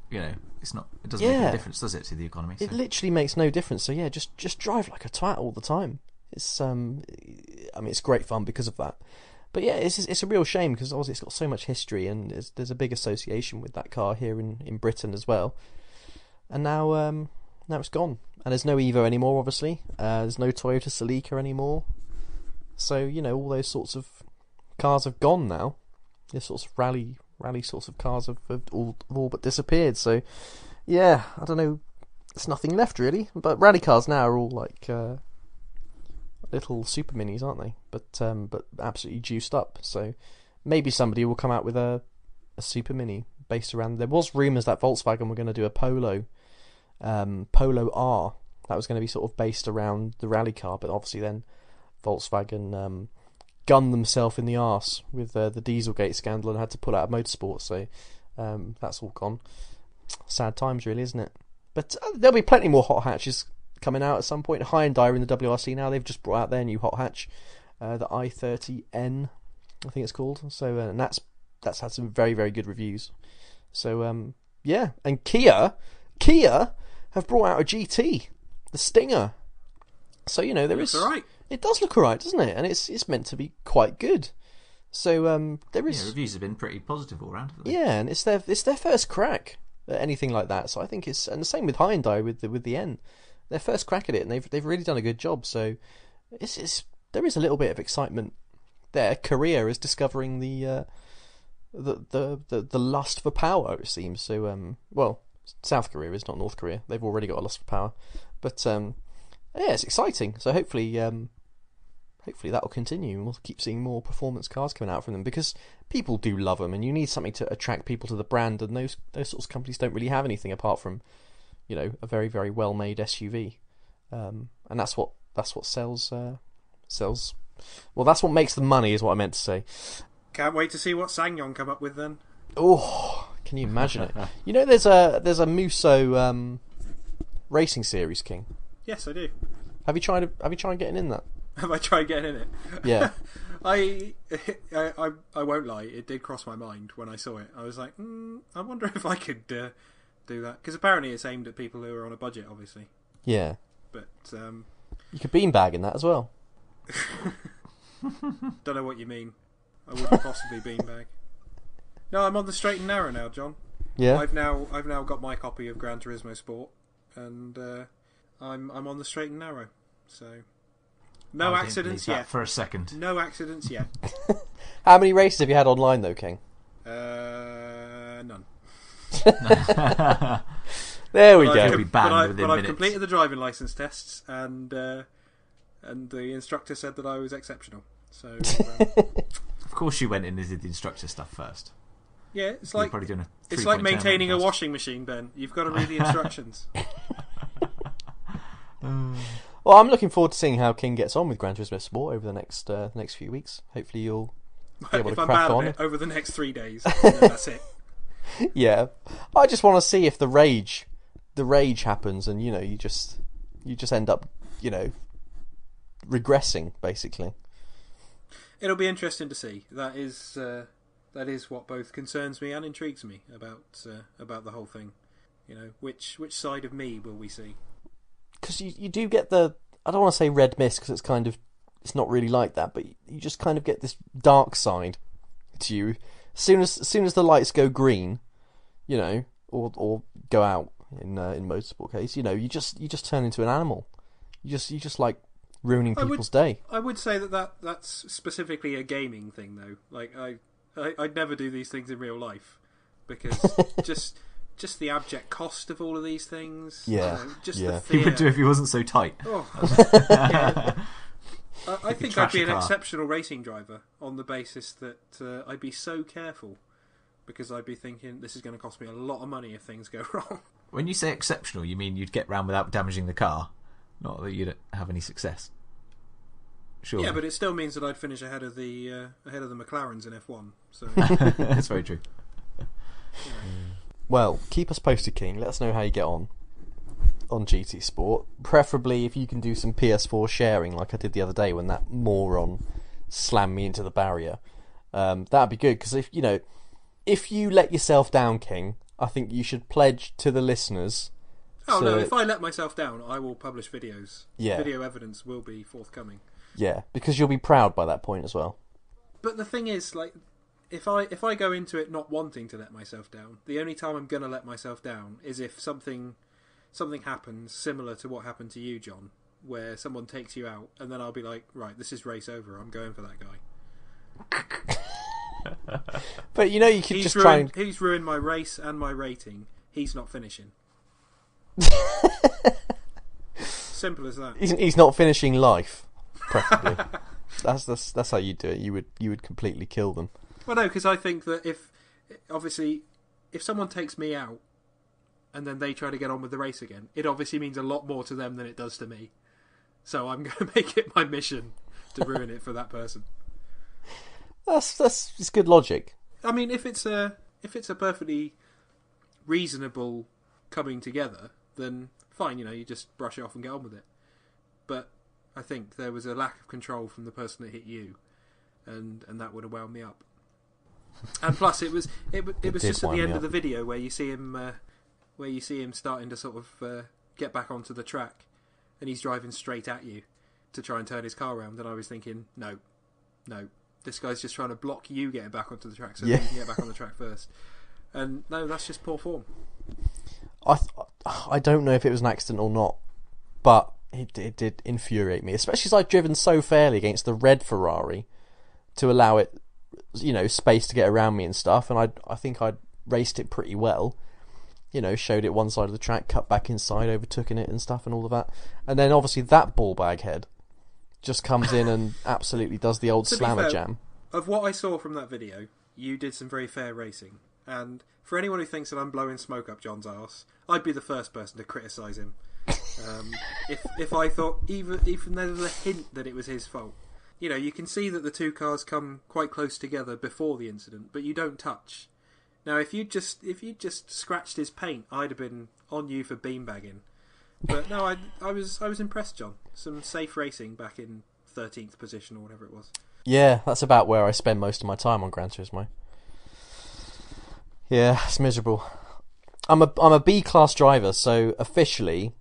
Speaker 3: it's not. It doesn't make any difference, does it, to the economy?
Speaker 1: It literally makes no difference. So yeah, just drive like a twat all the time. It's it's great fun because of that. But yeah, it's a real shame because obviously it's got so much history and there's a big association with that car here in Britain as well. And now it's gone. And there's no Evo anymore, obviously. There's no Toyota Celica anymore. So all those sorts of cars have gone now. These sorts of rally sorts of cars have all but disappeared. So yeah, I don't know. There's nothing left really. But rally cars now are all like little super minis, aren't they? But absolutely juiced up. So maybe somebody will come out with a super mini based around. There was rumours that Volkswagen were going to do a Polo R that was going to be sort of based around the rally car, but obviously then Volkswagen gunned themselves in the arse with the Dieselgate scandal and had to pull out of motorsport. So that's all gone. Sad times, really, isn't it? But there'll be plenty more hot hatches coming out at some point. Hyundai in the WRC now. They've just brought out their new hot hatch, the i30N, I think it's called. So and that's had some very, very good reviews. So yeah, and Kia have brought out a GT, the Stinger. So there is.
Speaker 2: All right.
Speaker 1: It does look alright, doesn't it? And it's meant to be quite good. So there is.
Speaker 3: Yeah, reviews have been pretty positive all round.
Speaker 1: Yeah, and it's their first crack at anything like that. So I think it's, and the same with Hyundai with the N, their first crack at it, and they've really done a good job. So there is a little bit of excitement there. Korea is discovering the lust for power, it seems. So South Korea is, not North Korea. They've already got a lust for power, but yeah, it's exciting. So hopefully that will continue, and we'll keep seeing more performance cars coming out from them because people do love them, and you need something to attract people to the brand. And those sorts of companies don't really have anything apart from a very, very well made SUV, and that's what sells. Well, that's what makes the money, is what I meant to say.
Speaker 2: Can't wait to see what SsangYong come up with then.
Speaker 1: Oh, can you imagine it? There's a Musso racing series, King.
Speaker 2: Yes, I do.
Speaker 1: Have you tried getting in that?
Speaker 2: Have I tried getting in it?
Speaker 1: Yeah.
Speaker 2: I won't lie, it did cross my mind when I saw it. I was like, I wonder if I could do that, because apparently it's aimed at people who are on a budget, obviously.
Speaker 1: Yeah.
Speaker 2: But
Speaker 1: you could beanbag in that as well.
Speaker 2: Don't know what you mean. I wouldn't possibly beanbag. No, I'm on the straight and narrow now, John.
Speaker 1: Yeah.
Speaker 2: I've now got my copy of Gran Turismo Sport, and I'm on the straight and narrow. So No
Speaker 3: I didn't
Speaker 2: accidents
Speaker 3: believe that
Speaker 2: yet.
Speaker 3: for a second.
Speaker 2: No accidents yet.
Speaker 1: How many races have you had online though, King?
Speaker 2: None.
Speaker 1: There we
Speaker 2: But
Speaker 1: go.
Speaker 3: You'll be banned within
Speaker 2: I've
Speaker 3: minutes.
Speaker 2: completed the driving license tests, and the instructor said that I was exceptional. So
Speaker 3: Of course, you went in and did the instructor stuff first.
Speaker 2: yeah, it's
Speaker 3: You're
Speaker 2: like
Speaker 3: probably doing a
Speaker 2: it's like
Speaker 3: 3.10
Speaker 2: maintaining a
Speaker 3: test.
Speaker 2: washing machine, Ben. You've got to read the instructions.
Speaker 1: Well, I'm looking forward to seeing how King gets on with Gran Turismo Sport over the next few weeks. Hopefully, you'll be able
Speaker 2: If
Speaker 1: to
Speaker 2: I'm
Speaker 1: crack
Speaker 2: bad
Speaker 1: on.
Speaker 2: at it over the next 3 days, then that's it.
Speaker 1: Yeah, I just want to see if the rage happens, and you just end up regressing basically.
Speaker 2: It'll be interesting to see. That is what both concerns me and intrigues me about the whole thing. Which side of me will we see?
Speaker 1: Because you do get I don't want to say red mist because it's not really like that, but you just kind of get this dark side to you. As soon as the lights go green, or go out in motorsport case, you just turn into an animal. You just like ruining people's day.
Speaker 2: I would say that's specifically a gaming thing, though. Like I'd never do these things in real life because just the abject cost of all of these things.
Speaker 1: Yeah,
Speaker 2: just
Speaker 1: yeah.
Speaker 2: the fear.
Speaker 3: He would do if he wasn't so tight.
Speaker 2: Oh, yeah. I think I'd be an exceptional racing driver on the basis that I'd be so careful because I'd be thinking this is going to cost me a lot of money if things go wrong.
Speaker 3: When you say exceptional, you mean you'd get round without damaging the car, not that you'd have any success. Sure.
Speaker 2: Yeah, but it still means that I'd finish ahead of the McLarens in F1. So
Speaker 3: That's very true.
Speaker 1: Well, keep us posted, King. Let us know how you get on GT Sport. Preferably if you can do some PS4 sharing like I did the other day when that moron slammed me into the barrier. That'd be good, because if you let yourself down, King, I think you should pledge to the listeners.
Speaker 2: No, if I let myself down, I will publish videos.
Speaker 1: Yeah.
Speaker 2: Video evidence will be forthcoming.
Speaker 1: Yeah, because you'll be proud by that point as well.
Speaker 2: But the thing is, like, if I go into it not wanting to let myself down, the only time I'm going to let myself down is if something happens similar to what happened to you, John, where someone takes you out, and then I'll be like, right, this is race over. I'm going for that guy.
Speaker 1: But you could just try and...
Speaker 2: He's ruined my race and my rating. He's not finishing. Simple as that.
Speaker 1: He's not finishing life, preferably. That's how you do it. You would completely kill them.
Speaker 2: Well, no, because I think that if someone takes me out and then they try to get on with the race again, it obviously means a lot more to them than it does to me. So I'm going to make it my mission to ruin it for that person.
Speaker 1: That's good logic.
Speaker 2: I mean, if it's a perfectly reasonable coming together, then fine. You just brush it off and get on with it. But I think there was a lack of control from the person that hit you, and that would have wound me up. And plus, it was just at the end of the video where you see him starting to sort of get back onto the track, and he's driving straight at you to try and turn his car around. And I was thinking, no, this guy's just trying to block you getting back onto the track so that you can get back on the track first. And no, that's just poor form.
Speaker 1: I don't know if it was an accident or not, but it did infuriate me, especially as I'd driven so fairly against the red Ferrari to allow it, space to get around me and stuff, and I think I'd raced it pretty well. Showed it one side of the track, cut back inside, overtooking it and stuff and all of that. And then obviously that ball bag head just comes in and absolutely does the old slammer jam.
Speaker 2: Of what I saw from that video, you did some very fair racing. And for anyone who thinks that I'm blowing smoke up John's arse, I'd be the first person to criticise him. If I thought even there was a hint that it was his fault. You can see that the two cars come quite close together before the incident, but you don't touch. Now, if you just scratched his paint, I'd have been on you for beanbagging. But no, I was impressed, John. Some safe racing back in 13th position or whatever it was.
Speaker 1: Yeah, that's about where I spend most of my time on Gran Turismo. Yeah, it's miserable. I'm a B-class driver, so officially,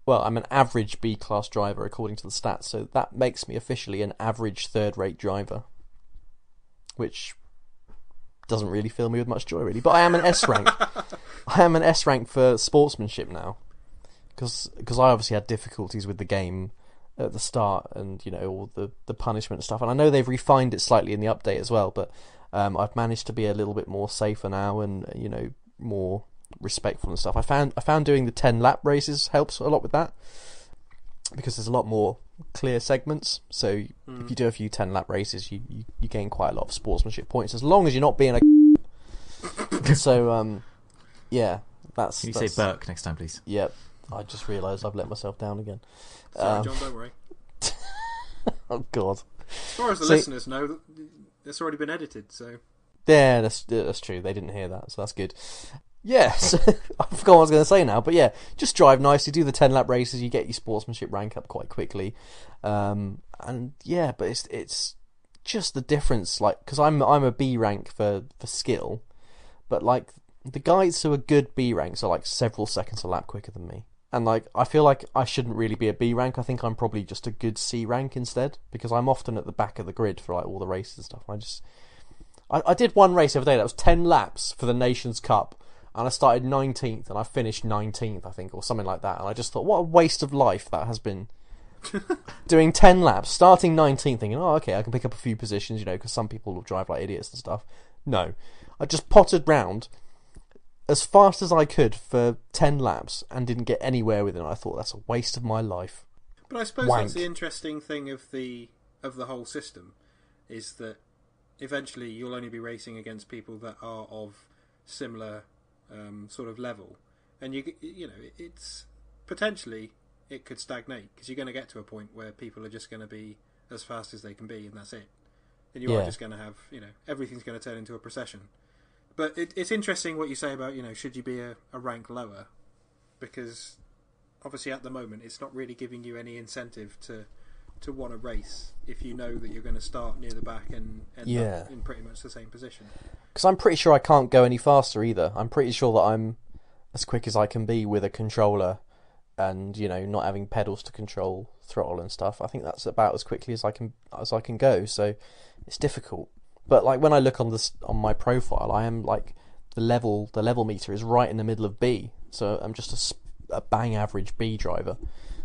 Speaker 1: well, I'm an average B-class driver according to the stats, so that makes me officially an average third-rate driver, which doesn't really fill me with much joy, really. But I am an S rank. I am an S rank for sportsmanship now, because I obviously had difficulties with the game at the start, and all the punishment and stuff. And I know they've refined it slightly in the update as well, but I've managed to be a little bit more safer now, and more respectful and stuff. I found doing the 10 lap races helps a lot with that, because there's a lot more clear segments. So if you do a few 10 lap races, you gain quite a lot of sportsmanship points, as long as you're not being a so yeah, that's...
Speaker 3: Can you say Burke next time, please?
Speaker 1: Yep. I just realised I've let myself down again.
Speaker 2: Sorry, John, don't worry.
Speaker 1: Oh, God.
Speaker 2: As far as the listeners know, it's already been edited, so...
Speaker 1: Yeah, that's true. They didn't hear that, so that's good. Yeah, so I forgot what I was going to say now, but yeah, just drive nicely, do the 10 lap races, you get your sportsmanship rank up quite quickly. And yeah, but it's just the difference, like, because I'm a B rank for skill, but like, the guys who are good B ranks are like several seconds a lap quicker than me. And like, I feel like I shouldn't really be a B rank. I think I'm probably just a good C rank instead, because I'm often at the back of the grid for like all the races and stuff. I did one race the other day that was 10 laps for the Nations Cup, and I started 19th and I finished 19th, I think, or something like that. And I just thought, what a waste of life that has been. Doing 10 laps, starting 19th, thinking, oh, okay, I can pick up a few positions, because some people will drive like idiots and stuff. No. I just potted round as fast as I could for 10 laps and didn't get anywhere with it. I thought, that's a waste of my life.
Speaker 2: But I suppose that's the interesting thing of the whole system, is that eventually you'll only be racing against people that are of similar sort of level, and it's potentially it could stagnate, because you're going to get to a point where people are just going to be as fast as they can be, and that's it. And you are just going to have, everything's going to turn into a procession. But it's interesting what you say about, should you be a rank lower? Because obviously at the moment it's not really giving you any incentive to want to race if you know that you're going to start near the back and end up in pretty much the same position.
Speaker 1: Because I'm pretty sure I can't go any faster either. I'm pretty sure that I'm as quick as I can be with a controller and, not having pedals to control throttle and stuff. I think that's about as quickly as I can go, so it's difficult. But like when I look on my profile, I am like the level meter is right in the middle of B, so I'm just a bang average B driver.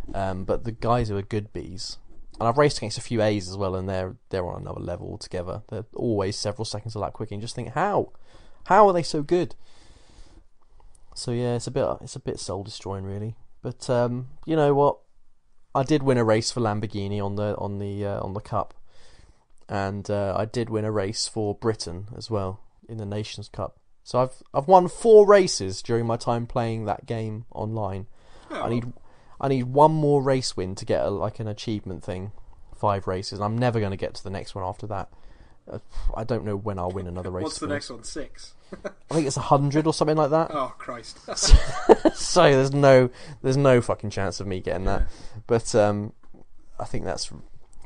Speaker 1: But the guys who are good Bs, and I've raced against a few A's as well, and they're on another level altogether. They're always several seconds a lap quicker, and just think, how are they so good? So yeah, it's a bit soul destroying really. But you know what? I did win a race for Lamborghini on the Cup. And I did win a race for Britain as well in the Nations Cup. So I've won 4 races during my time playing that game online. Oh. I need one more race win to get an achievement thing. 5 races. I'm never going to get to the next one after that. I don't know when I'll win another race.
Speaker 2: What's the next one? 6?
Speaker 1: I think it's 100 or something like that.
Speaker 2: Oh Christ!
Speaker 1: So there's no fucking chance of me getting that. But I think that's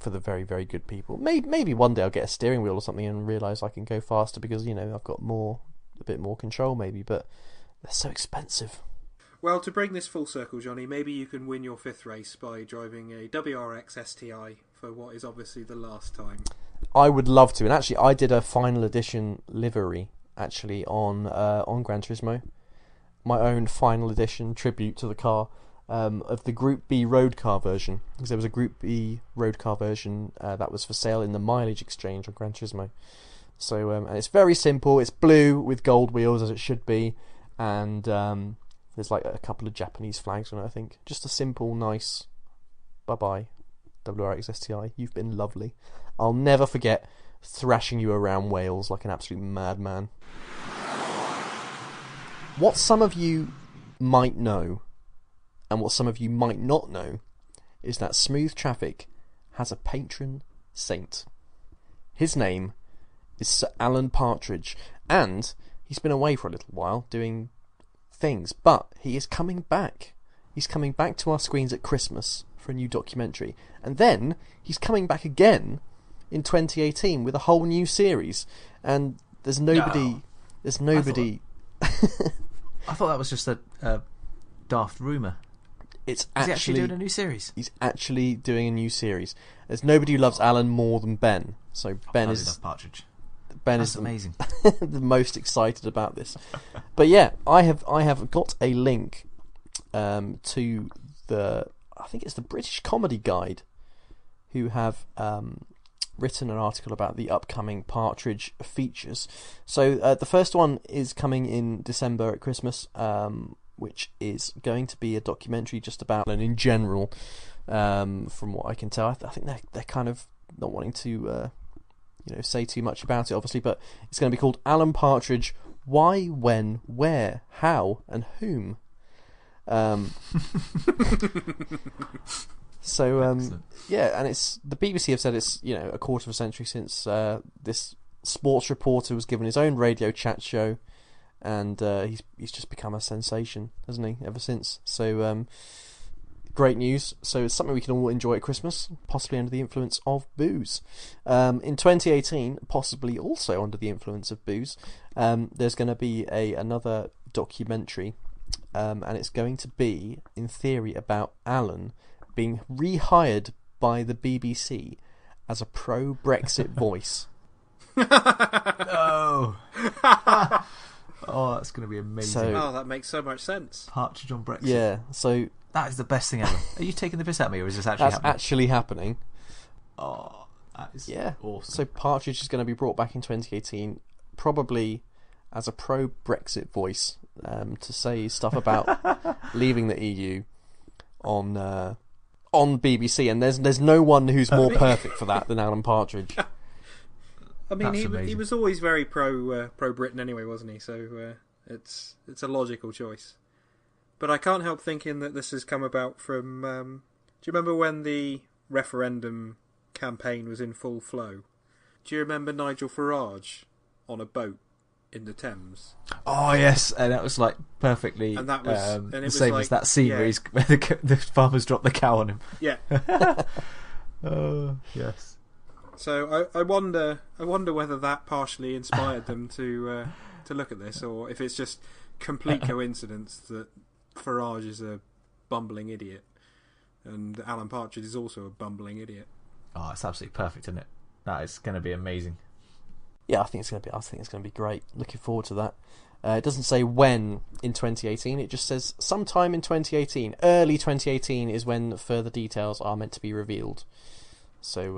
Speaker 1: for the very, very good people. Maybe one day I'll get a steering wheel or something and realise I can go faster because I've got a bit more control maybe, but they're so expensive.
Speaker 2: Well, to bring this full circle, Johnny, maybe you can win your 5th race by driving a WRX STI for what is obviously the last time.
Speaker 1: I would love to, and actually I did a final edition livery actually on Gran Turismo, my own final edition tribute to the car. Of the Group B road car version, because there was a Group B road car version that was for sale in the mileage exchange on Gran Turismo. So and it's very simple. It's blue with gold wheels as it should be, and there's like a couple of Japanese flags on it. I think just a simple, nice bye WRX STI. You've been lovely. I'll never forget thrashing you around Wales like an absolute madman. What some of you might know, and what some of you might not know, is that Smooth Traffic has a patron saint. His name is Sir Alan Partridge, and he's been away for a little while doing things, but he is coming back. He's coming back to our screens at Christmas for a new documentary, and then he's coming back again in 2018 with a whole new series. And there's nobody.
Speaker 3: No.
Speaker 1: There's nobody.
Speaker 3: I thought that was just a daft rumour.
Speaker 1: Is
Speaker 3: he actually doing a new series?
Speaker 1: He's actually doing a new series. There's nobody who loves Alan more than Ben. So Ben is
Speaker 3: Partridge.
Speaker 1: Ben
Speaker 3: That's
Speaker 1: is
Speaker 3: amazing.
Speaker 1: the most excited about this. But yeah, I have got a link to I think it's the British Comedy Guide who have written an article about the upcoming Partridge features. So the first one is coming in December at Christmas, which is going to be a documentary just about Alan in general. From what I can tell, I think they're kind of not wanting to say too much about it, obviously, but it's going to be called Alan Partridge: Why, When, Where, How, and Whom. And it's the BBC have said it's a quarter of a century since this sports reporter was given his own radio chat show, and he's just become a sensation, hasn't he, ever since? So great news. So it's something we can all enjoy at Christmas, possibly under the influence of booze. In 2018, possibly also under the influence of booze, there's going to be another documentary, and it's going to be, in theory, about Alan being rehired by the BBC as a pro-Brexit voice.
Speaker 3: No. Oh, that's going to be amazing.
Speaker 2: That makes so much sense.
Speaker 3: Partridge on Brexit.
Speaker 1: Yeah, so
Speaker 3: that is the best thing ever. Are you taking the piss at me, or is this actually happening?
Speaker 1: That's actually happening.
Speaker 3: Oh, that is awesome.
Speaker 1: So Partridge is going to be brought back in 2018, probably as a pro-Brexit voice, to say stuff about leaving the EU on BBC, and there's no one who's more perfect for that than Alan Partridge.
Speaker 2: I mean, he was always very pro Britain anyway, wasn't he? So it's a logical choice. But I can't help thinking that this has come about from. Do you remember when the referendum campaign was in full flow? Do you remember Nigel Farage on a boat in the Thames?
Speaker 3: Oh yes, and that was like perfectly. And that was and it the same as that scene where the farmers dropped the cow on him.
Speaker 2: Yeah.
Speaker 3: Oh yes.
Speaker 2: So I wonder whether that partially inspired them to look at this, or if it's just complete coincidence that Farage is a bumbling idiot and Alan Partridge is also a bumbling idiot.
Speaker 3: Oh, it's absolutely perfect, isn't it? That is going to be amazing.
Speaker 1: Yeah, I think it's going to be great. Looking forward to that. It doesn't say when in 2018. It just says sometime in 2018. Early 2018 is when further details are meant to be revealed. So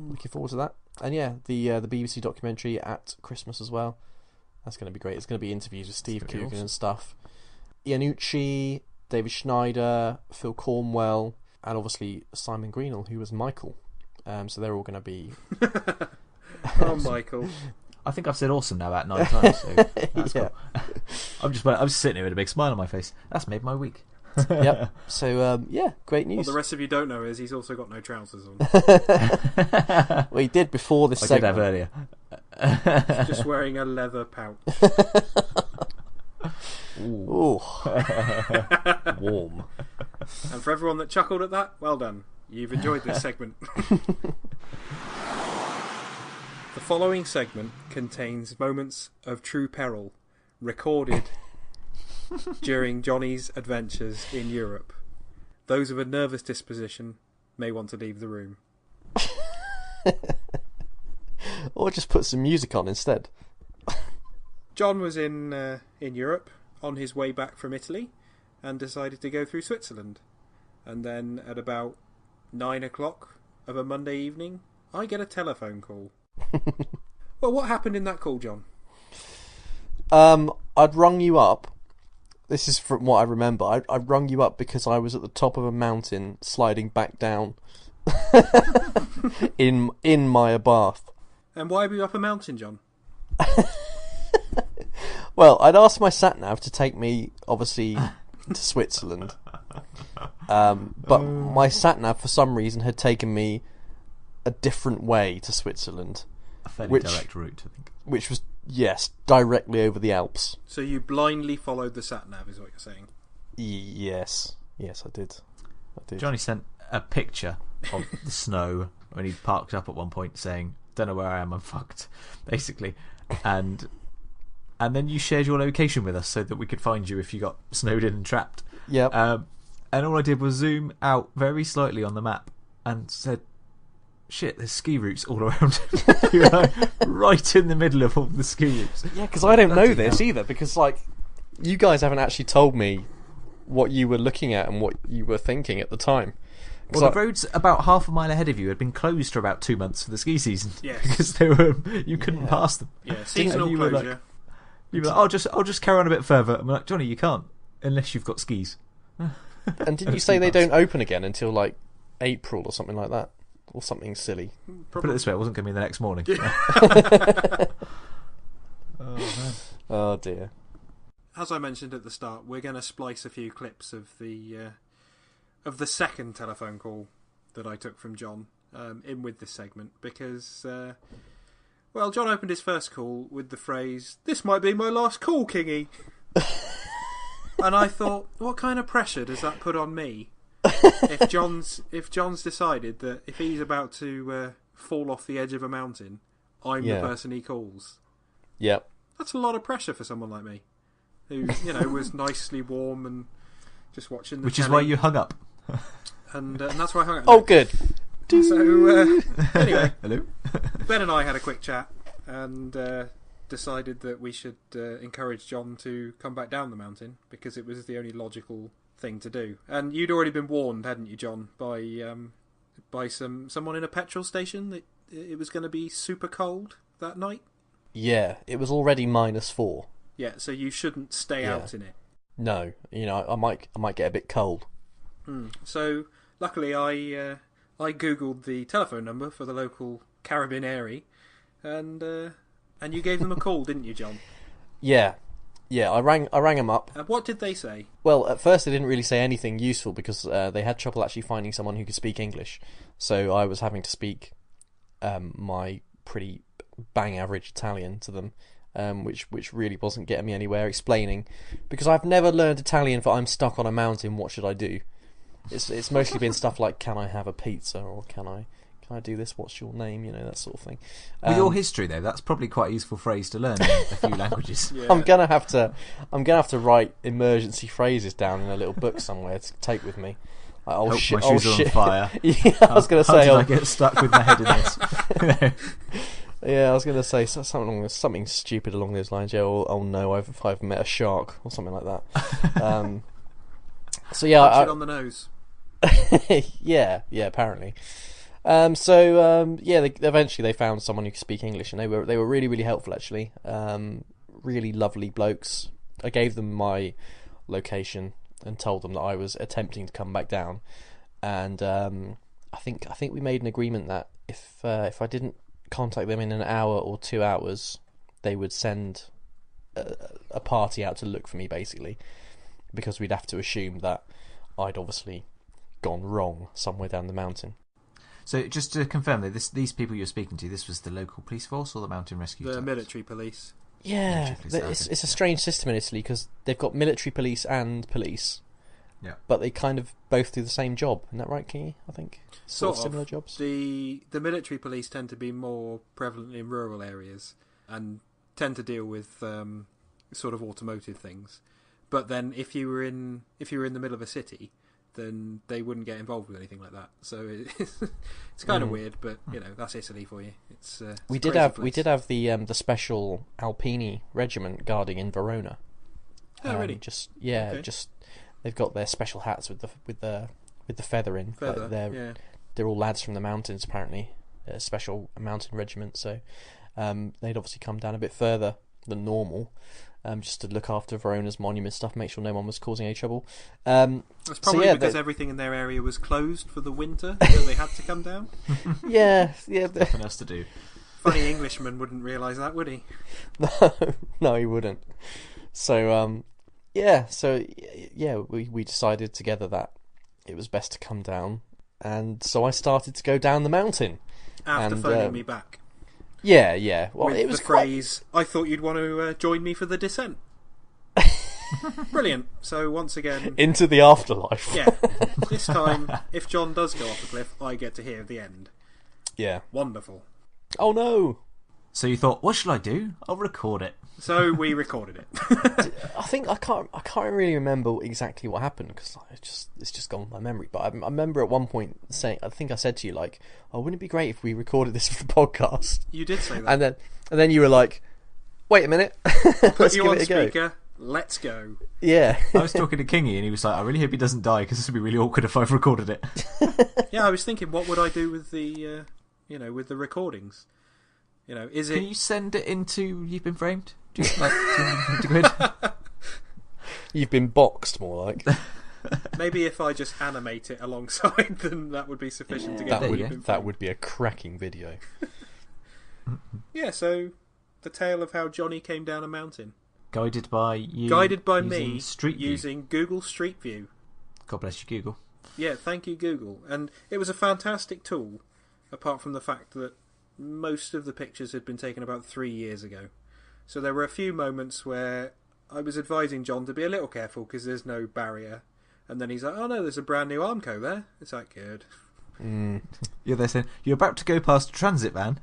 Speaker 1: looking forward to that. And the BBC documentary at Christmas as well. That's going to be great. It's going to be interviews with Steve Coogan and stuff. Iannucci, David Schneider, Phil Cornwell, and obviously Simon Greenall, who was Michael. So they're all going to be.
Speaker 2: Oh, Michael!
Speaker 3: I think I've said awesome now about 9 times. So that's cool. I'm just sitting here with a big smile on my face. That's made my week.
Speaker 1: Yep. So great news.
Speaker 2: What the rest of you don't know is he's also got no trousers on.
Speaker 1: Well, he did before this segment.
Speaker 3: I did have earlier.
Speaker 2: He's just wearing a leather pouch.
Speaker 1: Ooh. Warm.
Speaker 2: And for everyone that chuckled at that, well done. You've enjoyed this segment. The following segment contains moments of true peril recorded during Johnny's adventures in Europe. Those of a nervous disposition may want to leave the room.
Speaker 1: Or just put some music on instead.
Speaker 2: John was in Europe on his way back from Italy and decided to go through Switzerland. And then at about 9 o'clock of a Monday evening, I get a telephone call. Well, what happened in that call, John?
Speaker 1: I'd rung you up. This is from what I remember. I rung you up because I was at the top of a mountain sliding back down in my bath.
Speaker 2: And why were you up a mountain, John?
Speaker 1: Well, I'd asked my sat-nav to take me, obviously, to Switzerland. But my sat-nav, for some reason, had taken me a different way to Switzerland.
Speaker 3: A fairly direct route, I think.
Speaker 1: Which was, yes, directly over the Alps.
Speaker 2: So you blindly followed the sat-nav, is what you're saying?
Speaker 1: Yes, I did.
Speaker 3: Johnny sent a picture of the snow when he parked up at one point saying, "Don't know where I am, I'm fucked," basically. And then you shared your location with us so that we could find you if you got snowed in and trapped.
Speaker 1: Yep.
Speaker 3: And all I did was zoom out very slightly on the map and said, "Shit, there's ski routes all around." You're like, right in the middle of all the ski routes.
Speaker 1: Yeah, because I don't know this either, because you guys haven't actually told me what you were looking at and what you were thinking at the time.
Speaker 3: Well, the roads about half a mile ahead of you had been closed for about 2 months for the ski season.
Speaker 2: Yes.
Speaker 3: Because you couldn't pass them.
Speaker 2: Yeah, seasonal
Speaker 3: you
Speaker 2: closure.
Speaker 3: Were like, you were like, I'll just carry on a bit further. I'm like, Johnny, you can't unless you've got skis.
Speaker 1: And didn't you say they don't open again until like April or something like that, or something silly?
Speaker 3: Put it this way, it wasn't going to be the next morning. Oh man.
Speaker 1: Oh dear.
Speaker 2: As I mentioned at the start, we're going to splice a few clips of the second telephone call that I took from John in with this segment because, John opened his first call with the phrase, "This might be my last call, Kingy." And I thought, what kind of pressure does that put on me? If John's decided that if he's about to fall off the edge of a mountain, I'm the person he calls.
Speaker 1: Yep.
Speaker 2: That's a lot of pressure for someone like me, who was nicely warm and just watching the
Speaker 3: Which
Speaker 2: telly.
Speaker 3: is why you hung up.
Speaker 2: And that's why I hung up.
Speaker 1: Oh, good.
Speaker 2: So anyway,
Speaker 3: hello.
Speaker 2: Ben and I had a quick chat and decided that we should encourage John to come back down the mountain because it was the only logical thing to do. And you'd already been warned, hadn't you, John, by someone in a petrol station that it was going to be super cold that night?
Speaker 1: Yeah, it was already -4.
Speaker 2: Yeah, so you shouldn't stay out in it.
Speaker 1: No, I might get a bit cold.
Speaker 2: So luckily I googled the telephone number for the local carabinieri, and you gave them a call, didn't you, John?
Speaker 1: Yeah, I rang them up.
Speaker 2: What did they say?
Speaker 1: Well, at first they didn't really say anything useful because they had trouble actually finding someone who could speak English. So I was having to speak my pretty bang average Italian to them, which really wasn't getting me anywhere explaining, because I've never learned Italian for I'm stuck on a mountain, what should I do? It's mostly been stuff like, can I have a pizza, or can I do this, what's your name, that sort of thing.
Speaker 3: With your history though, that's probably quite a useful phrase to learn in a few languages.
Speaker 2: Yeah.
Speaker 1: I'm gonna have to write emergency phrases down in a little book somewhere to take with me. Like,
Speaker 3: my shoes are on fire.
Speaker 1: Yeah, I was gonna say,
Speaker 3: how did I get stuck with my head in this?
Speaker 1: Yeah, I was going to say something stupid along those lines. Yeah, or, oh no, I've met a shark or something like that. So yeah,
Speaker 2: Punch it on the nose.
Speaker 1: yeah, apparently. Eventually they found someone who could speak English, and they were really, really helpful actually. Really lovely blokes. I gave them my location and told them that I was attempting to come back down, and I think we made an agreement that if I didn't contact them in an hour or 2 hours, they would send a party out to look for me, basically, because we'd have to assume that I'd obviously gone wrong somewhere down the mountain.
Speaker 3: So just to confirm, these people you're speaking to, this was the local police force or the mountain rescue?
Speaker 2: The military police.
Speaker 1: Yeah,
Speaker 3: military police,
Speaker 1: it's a strange system in Italy because they've got military police and police.
Speaker 3: Yeah,
Speaker 1: but they kind of both do the same job. Isn't that right, Kingy? I think sort of similar jobs.
Speaker 2: The military police tend to be more prevalent in rural areas and tend to deal with sort of automotive things. But then if you were in the middle of a city, then they wouldn't get involved with anything like that. So it's kind of weird, but that's Italy for you. It's
Speaker 1: we did have the special Alpini regiment guarding in Verona.
Speaker 2: Oh, really?
Speaker 1: They've got their special hats with the feather in. They're all lads from the mountains, apparently. A special mountain regiment, so they'd obviously come down a bit further than normal, just to look after Verona's monument stuff, make sure no one was causing any trouble.
Speaker 2: That's probably because everything in their area was closed for the winter, so they had to come down.
Speaker 1: Yeah.
Speaker 3: Nothing else to do.
Speaker 2: Funny Englishman wouldn't realise that, would he?
Speaker 1: No, he wouldn't. So, we decided together that it was best to come down, and so I started to go down the mountain.
Speaker 2: After phoning me back.
Speaker 1: Yeah. Well,
Speaker 2: with
Speaker 1: it was
Speaker 2: the phrase, I thought you'd want to join me for the descent. Brilliant. So once again...
Speaker 1: into the afterlife.
Speaker 2: Yeah. This time, if John does go off the cliff, I get to hear the end.
Speaker 1: Yeah.
Speaker 2: Wonderful.
Speaker 1: Oh no!
Speaker 3: So you thought, what shall I do? I'll record it.
Speaker 2: So we recorded it.
Speaker 1: I can't really remember exactly what happened because it's just gone from my memory. But I remember at one point saying, I think I said to you like, "Oh, wouldn't it be great if we recorded this for the podcast?"
Speaker 2: You did say that,
Speaker 1: and then you were like, "Wait a minute,
Speaker 2: put you on speaker, Let's go.
Speaker 1: Yeah.
Speaker 3: I was talking to Kingy and he was like, I really hope he doesn't die because this would be really awkward if I've recorded it.
Speaker 2: Yeah, I was thinking, what would I do with the, with the recordings? Is it...
Speaker 3: Can you send it into You've Been Framed? Do you like £250?
Speaker 1: You've been boxed, more like.
Speaker 2: Maybe if I just animate it alongside, then that would be sufficient to get
Speaker 1: that would be a cracking video.
Speaker 2: Yeah, so the tale of how Johnny came down a mountain.
Speaker 3: Guided by you.
Speaker 2: Guided by me
Speaker 3: Street View.
Speaker 2: using Google Street View.
Speaker 3: God bless you, Google.
Speaker 2: Yeah, thank you, Google. And it was a fantastic tool, apart from the fact that most of the pictures had been taken about 3 years ago. So there were a few moments where I was advising John to be a little careful because there's no barrier. And then he's like, oh no, there's a brand new Armco there. It's that good.
Speaker 3: Yeah, they're saying, you're about to go past a transit van.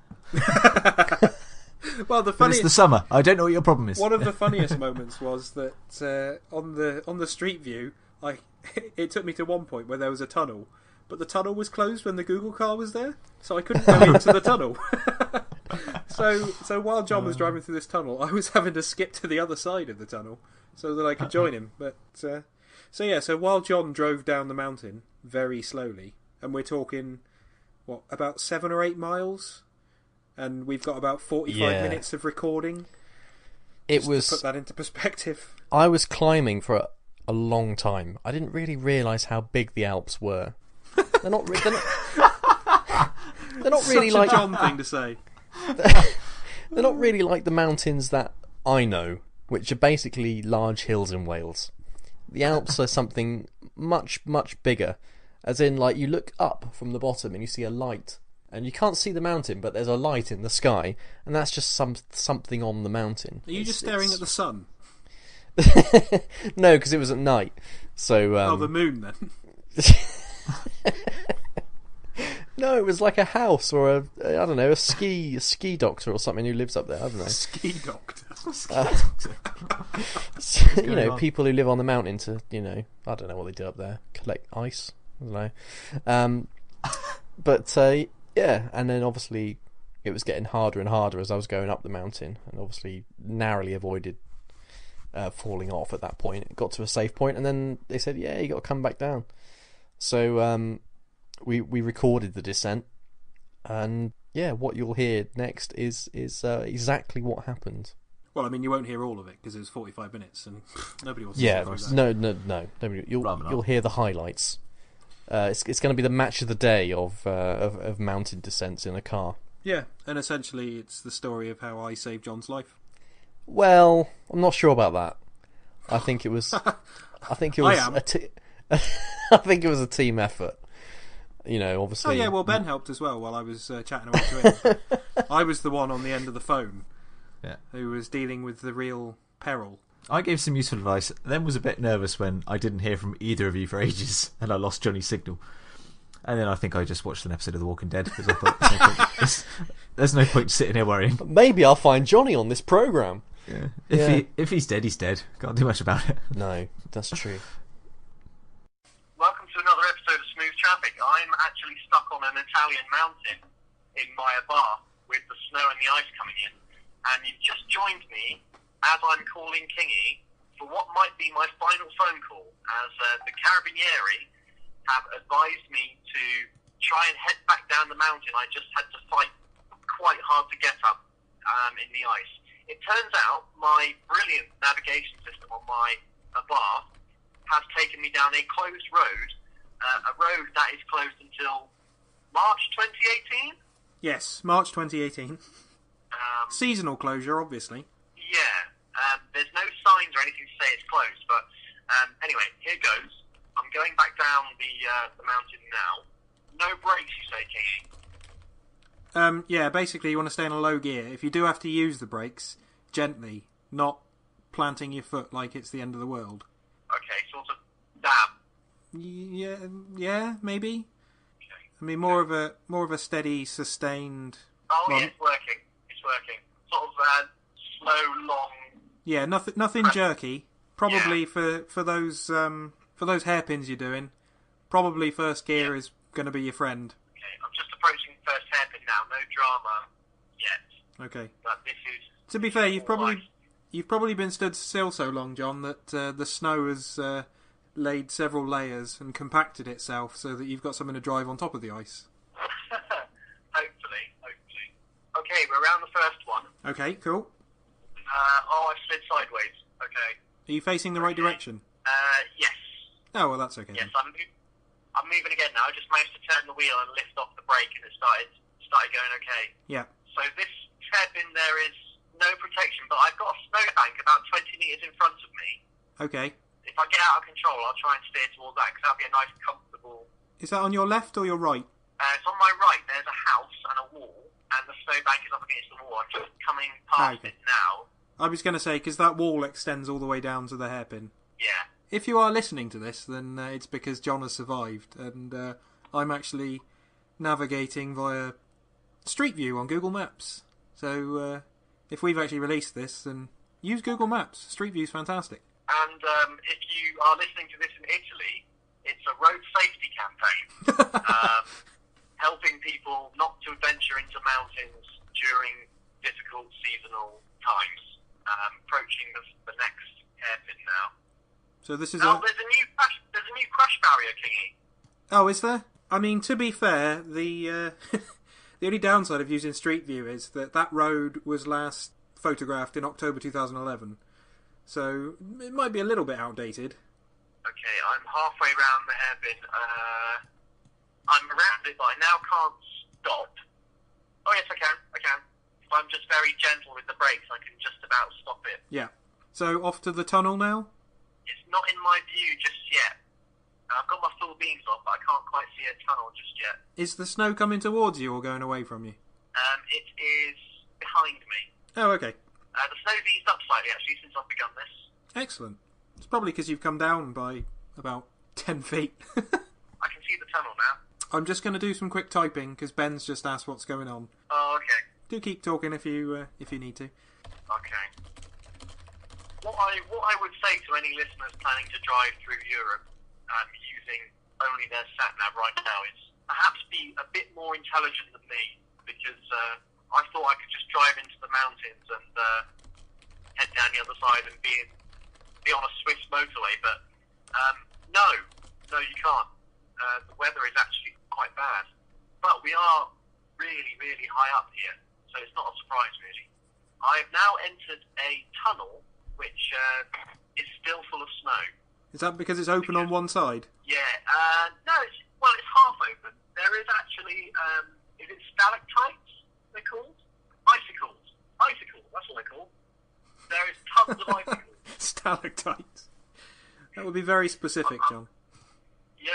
Speaker 2: Well,
Speaker 3: But it's the summer. I don't know what your problem is.
Speaker 2: One of the funniest moments was that on the street view, it took me to one point where there was a tunnel, but the tunnel was closed when the Google car was there, so I couldn't go into the tunnel. So while John was driving through this tunnel, I was having to skip to the other side of the tunnel so that I could join him. But so while John drove down the mountain very slowly, and we're talking about 7 or 8 miles. And we've got about 45 minutes of recording. To put that into perspective.
Speaker 1: I was climbing for a long time. I didn't really realise how big the Alps were. They're not really
Speaker 2: Such
Speaker 1: like
Speaker 2: a John thing to say.
Speaker 1: They're not really like the mountains that I know, which are basically large hills in Wales. The Alps are something much, much bigger. As in, like, you look up from the bottom and you see a light. And you can't see the mountain, but there's a light in the sky, and that's just something on the mountain.
Speaker 2: Are you just staring at the sun?
Speaker 1: No, because it was at night. So
Speaker 2: the moon then.
Speaker 1: No, it was like a house or a ski doctor or something who lives up there. I don't know.
Speaker 2: Ski doctor.
Speaker 1: People who live on the mountain to, I don't know what they do up there. Collect ice. I don't know. But. Yeah, and then obviously it was getting harder and harder as I was going up the mountain, and obviously narrowly avoided falling off at that point. It got to a safe point, and then they said, yeah, you got to come back down. So we recorded the descent, and yeah, what you'll hear next is exactly what happened.
Speaker 2: Well, I mean, you won't hear all of it because it was 45 minutes, and nobody wants to
Speaker 1: hear
Speaker 2: that.
Speaker 1: No. You'll hear the highlights. It's going to be the match of the day of mountain descents in a car.
Speaker 2: Yeah, and essentially it's the story of how I saved John's life.
Speaker 1: Well, I'm not sure about that. I think it was. I think it was a team effort. Obviously.
Speaker 2: Oh yeah, well Ben helped as well while I was chatting away to him. I was the one on the end of the phone, who was dealing with the real peril.
Speaker 3: I gave some useful advice, then was a bit nervous when I didn't hear from either of you for ages and I lost Johnny's signal. And then I think I just watched an episode of The Walking Dead because I thought there's no point sitting here worrying.
Speaker 1: Maybe I'll find Johnny on this programme.
Speaker 3: Yeah. If he's dead, he's dead. Can't do much about it.
Speaker 1: No, that's true.
Speaker 4: Welcome to another episode of Smooth Traffic. I'm actually stuck on an Italian mountain in Maya Bar with the snow and the ice coming in. And you've just joined me as I'm calling Kingy for what might be my final phone call, as the Carabinieri have advised me to try and head back down the mountain I just had to fight quite hard to get up in the ice. It turns out my brilliant navigation system on my Abarth has taken me down a closed road, a road that is closed until March 2018?
Speaker 2: Yes, March 2018. Seasonal closure, obviously.
Speaker 4: Yeah. There's no signs or anything to say it's closed, but anyway, here goes. I'm going back down the mountain now. No brakes, you say, Kingy?
Speaker 2: Yeah, basically you want to stay in a low gear. If you do have to use the brakes, gently, not planting your foot like it's the end of the world.
Speaker 4: Okay, sort of dab.
Speaker 2: Yeah, maybe.
Speaker 4: Okay.
Speaker 2: I mean, more of a steady, sustained.
Speaker 4: Oh yeah, it's working. Sort of slow, long.
Speaker 2: Yeah, nothing jerky. Probably for those hairpins you're doing. Probably first gear is going to be your friend.
Speaker 4: Okay, I'm just approaching first hairpin now. No drama yet.
Speaker 2: Okay.
Speaker 4: But this is.
Speaker 2: To be fair, you've You've probably been stood still so long, John, that the snow has laid several layers and compacted itself so that you've got something to drive on top of the ice.
Speaker 4: Hopefully. Okay, we're around the first one.
Speaker 2: Okay, cool.
Speaker 4: I slid sideways. Okay.
Speaker 2: Are you facing the right direction?
Speaker 4: Yes.
Speaker 2: Oh, well, that's okay.
Speaker 4: Yes, I'm moving again now. I just managed to turn the wheel and lift off the brake, and it started going okay.
Speaker 2: Yeah.
Speaker 4: So this hairpin, there is no protection, but I've got a snowbank about 20 metres in front of me.
Speaker 2: Okay.
Speaker 4: If I get out of control, I'll try and steer towards that, because that'll be a nice, comfortable...
Speaker 2: Is that on your left or your right?
Speaker 4: It's on my right. There's a house and a wall, and the snowbank is up against the wall. I'm just coming past it now.
Speaker 2: I was going to say, because that wall extends all the way down to the hairpin.
Speaker 4: Yeah.
Speaker 2: If you are listening to this, then it's because John has survived, and I'm actually navigating via Street View on Google Maps. So if we've actually released this, then use Google Maps. Street View's fantastic.
Speaker 4: And if you are listening to this in Italy, it's a road safety campaign, helping people not to venture into mountains during difficult seasonal times. Approaching the next hairpin now.
Speaker 2: So this is
Speaker 4: there's a new crash barrier, Kingy.
Speaker 2: Oh, is there? I mean, to be fair, the the only downside of using Street View is that road was last photographed in October 2011, so it might be a little bit outdated.
Speaker 4: Okay, I'm halfway round the hairpin. I'm around it, but I now can't stop. Oh yes, I can. If I'm just very gentle with the brakes, I can just about stop it.
Speaker 2: Yeah. So off to the tunnel now?
Speaker 4: It's not in my view just yet. I've got my full beams off, but I can't quite see a tunnel just yet.
Speaker 2: Is the snow coming towards you or going away from you?
Speaker 4: It is behind me.
Speaker 2: Oh, okay.
Speaker 4: The snow's eased up slightly, actually, since I've begun this.
Speaker 2: Excellent. It's probably because you've come down by about 10 feet.
Speaker 4: I can see the tunnel now.
Speaker 2: I'm just going to do some quick typing, because Ben's just asked what's going on.
Speaker 4: Oh, okay.
Speaker 2: Do keep talking if you need to.
Speaker 4: Okay. What I would say to any listeners planning to drive through Europe using only their sat-nav right now is perhaps be a bit more intelligent than me, because I thought I could just drive into the mountains and head down the other side and be on a Swiss motorway, but no, you can't. The weather is actually quite bad. But we are really, really high up here, so it's not a surprise, really. I've now entered a tunnel which is still full of snow.
Speaker 2: Is that because it's open on one side?
Speaker 4: Yeah, no, it's half open. There is actually, is it stalactites they're called? Icicles, that's what they're called. There is tons of icicles.
Speaker 2: Stalactites. That would be very specific, John.
Speaker 4: Yeah,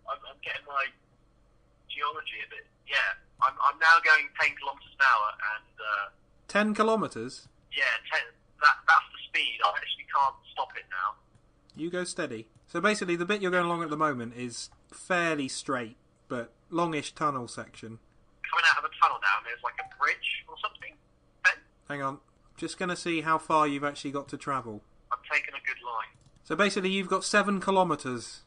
Speaker 4: I'm getting my geology a bit. Yeah, I'm now going 10 kilometres an hour, and
Speaker 2: 10 kilometres?
Speaker 4: Yeah, 10. That's the speed. I actually can't stop it now.
Speaker 2: You go steady. So basically, the bit you're going along at the moment is fairly straight, but longish tunnel section.
Speaker 4: Coming out of the tunnel now, and there's like a bridge or something. Ben?
Speaker 2: Hang on. Just going to see how far you've actually got to travel.
Speaker 4: I'm taking a good line.
Speaker 2: So basically, you've got 7 kilometres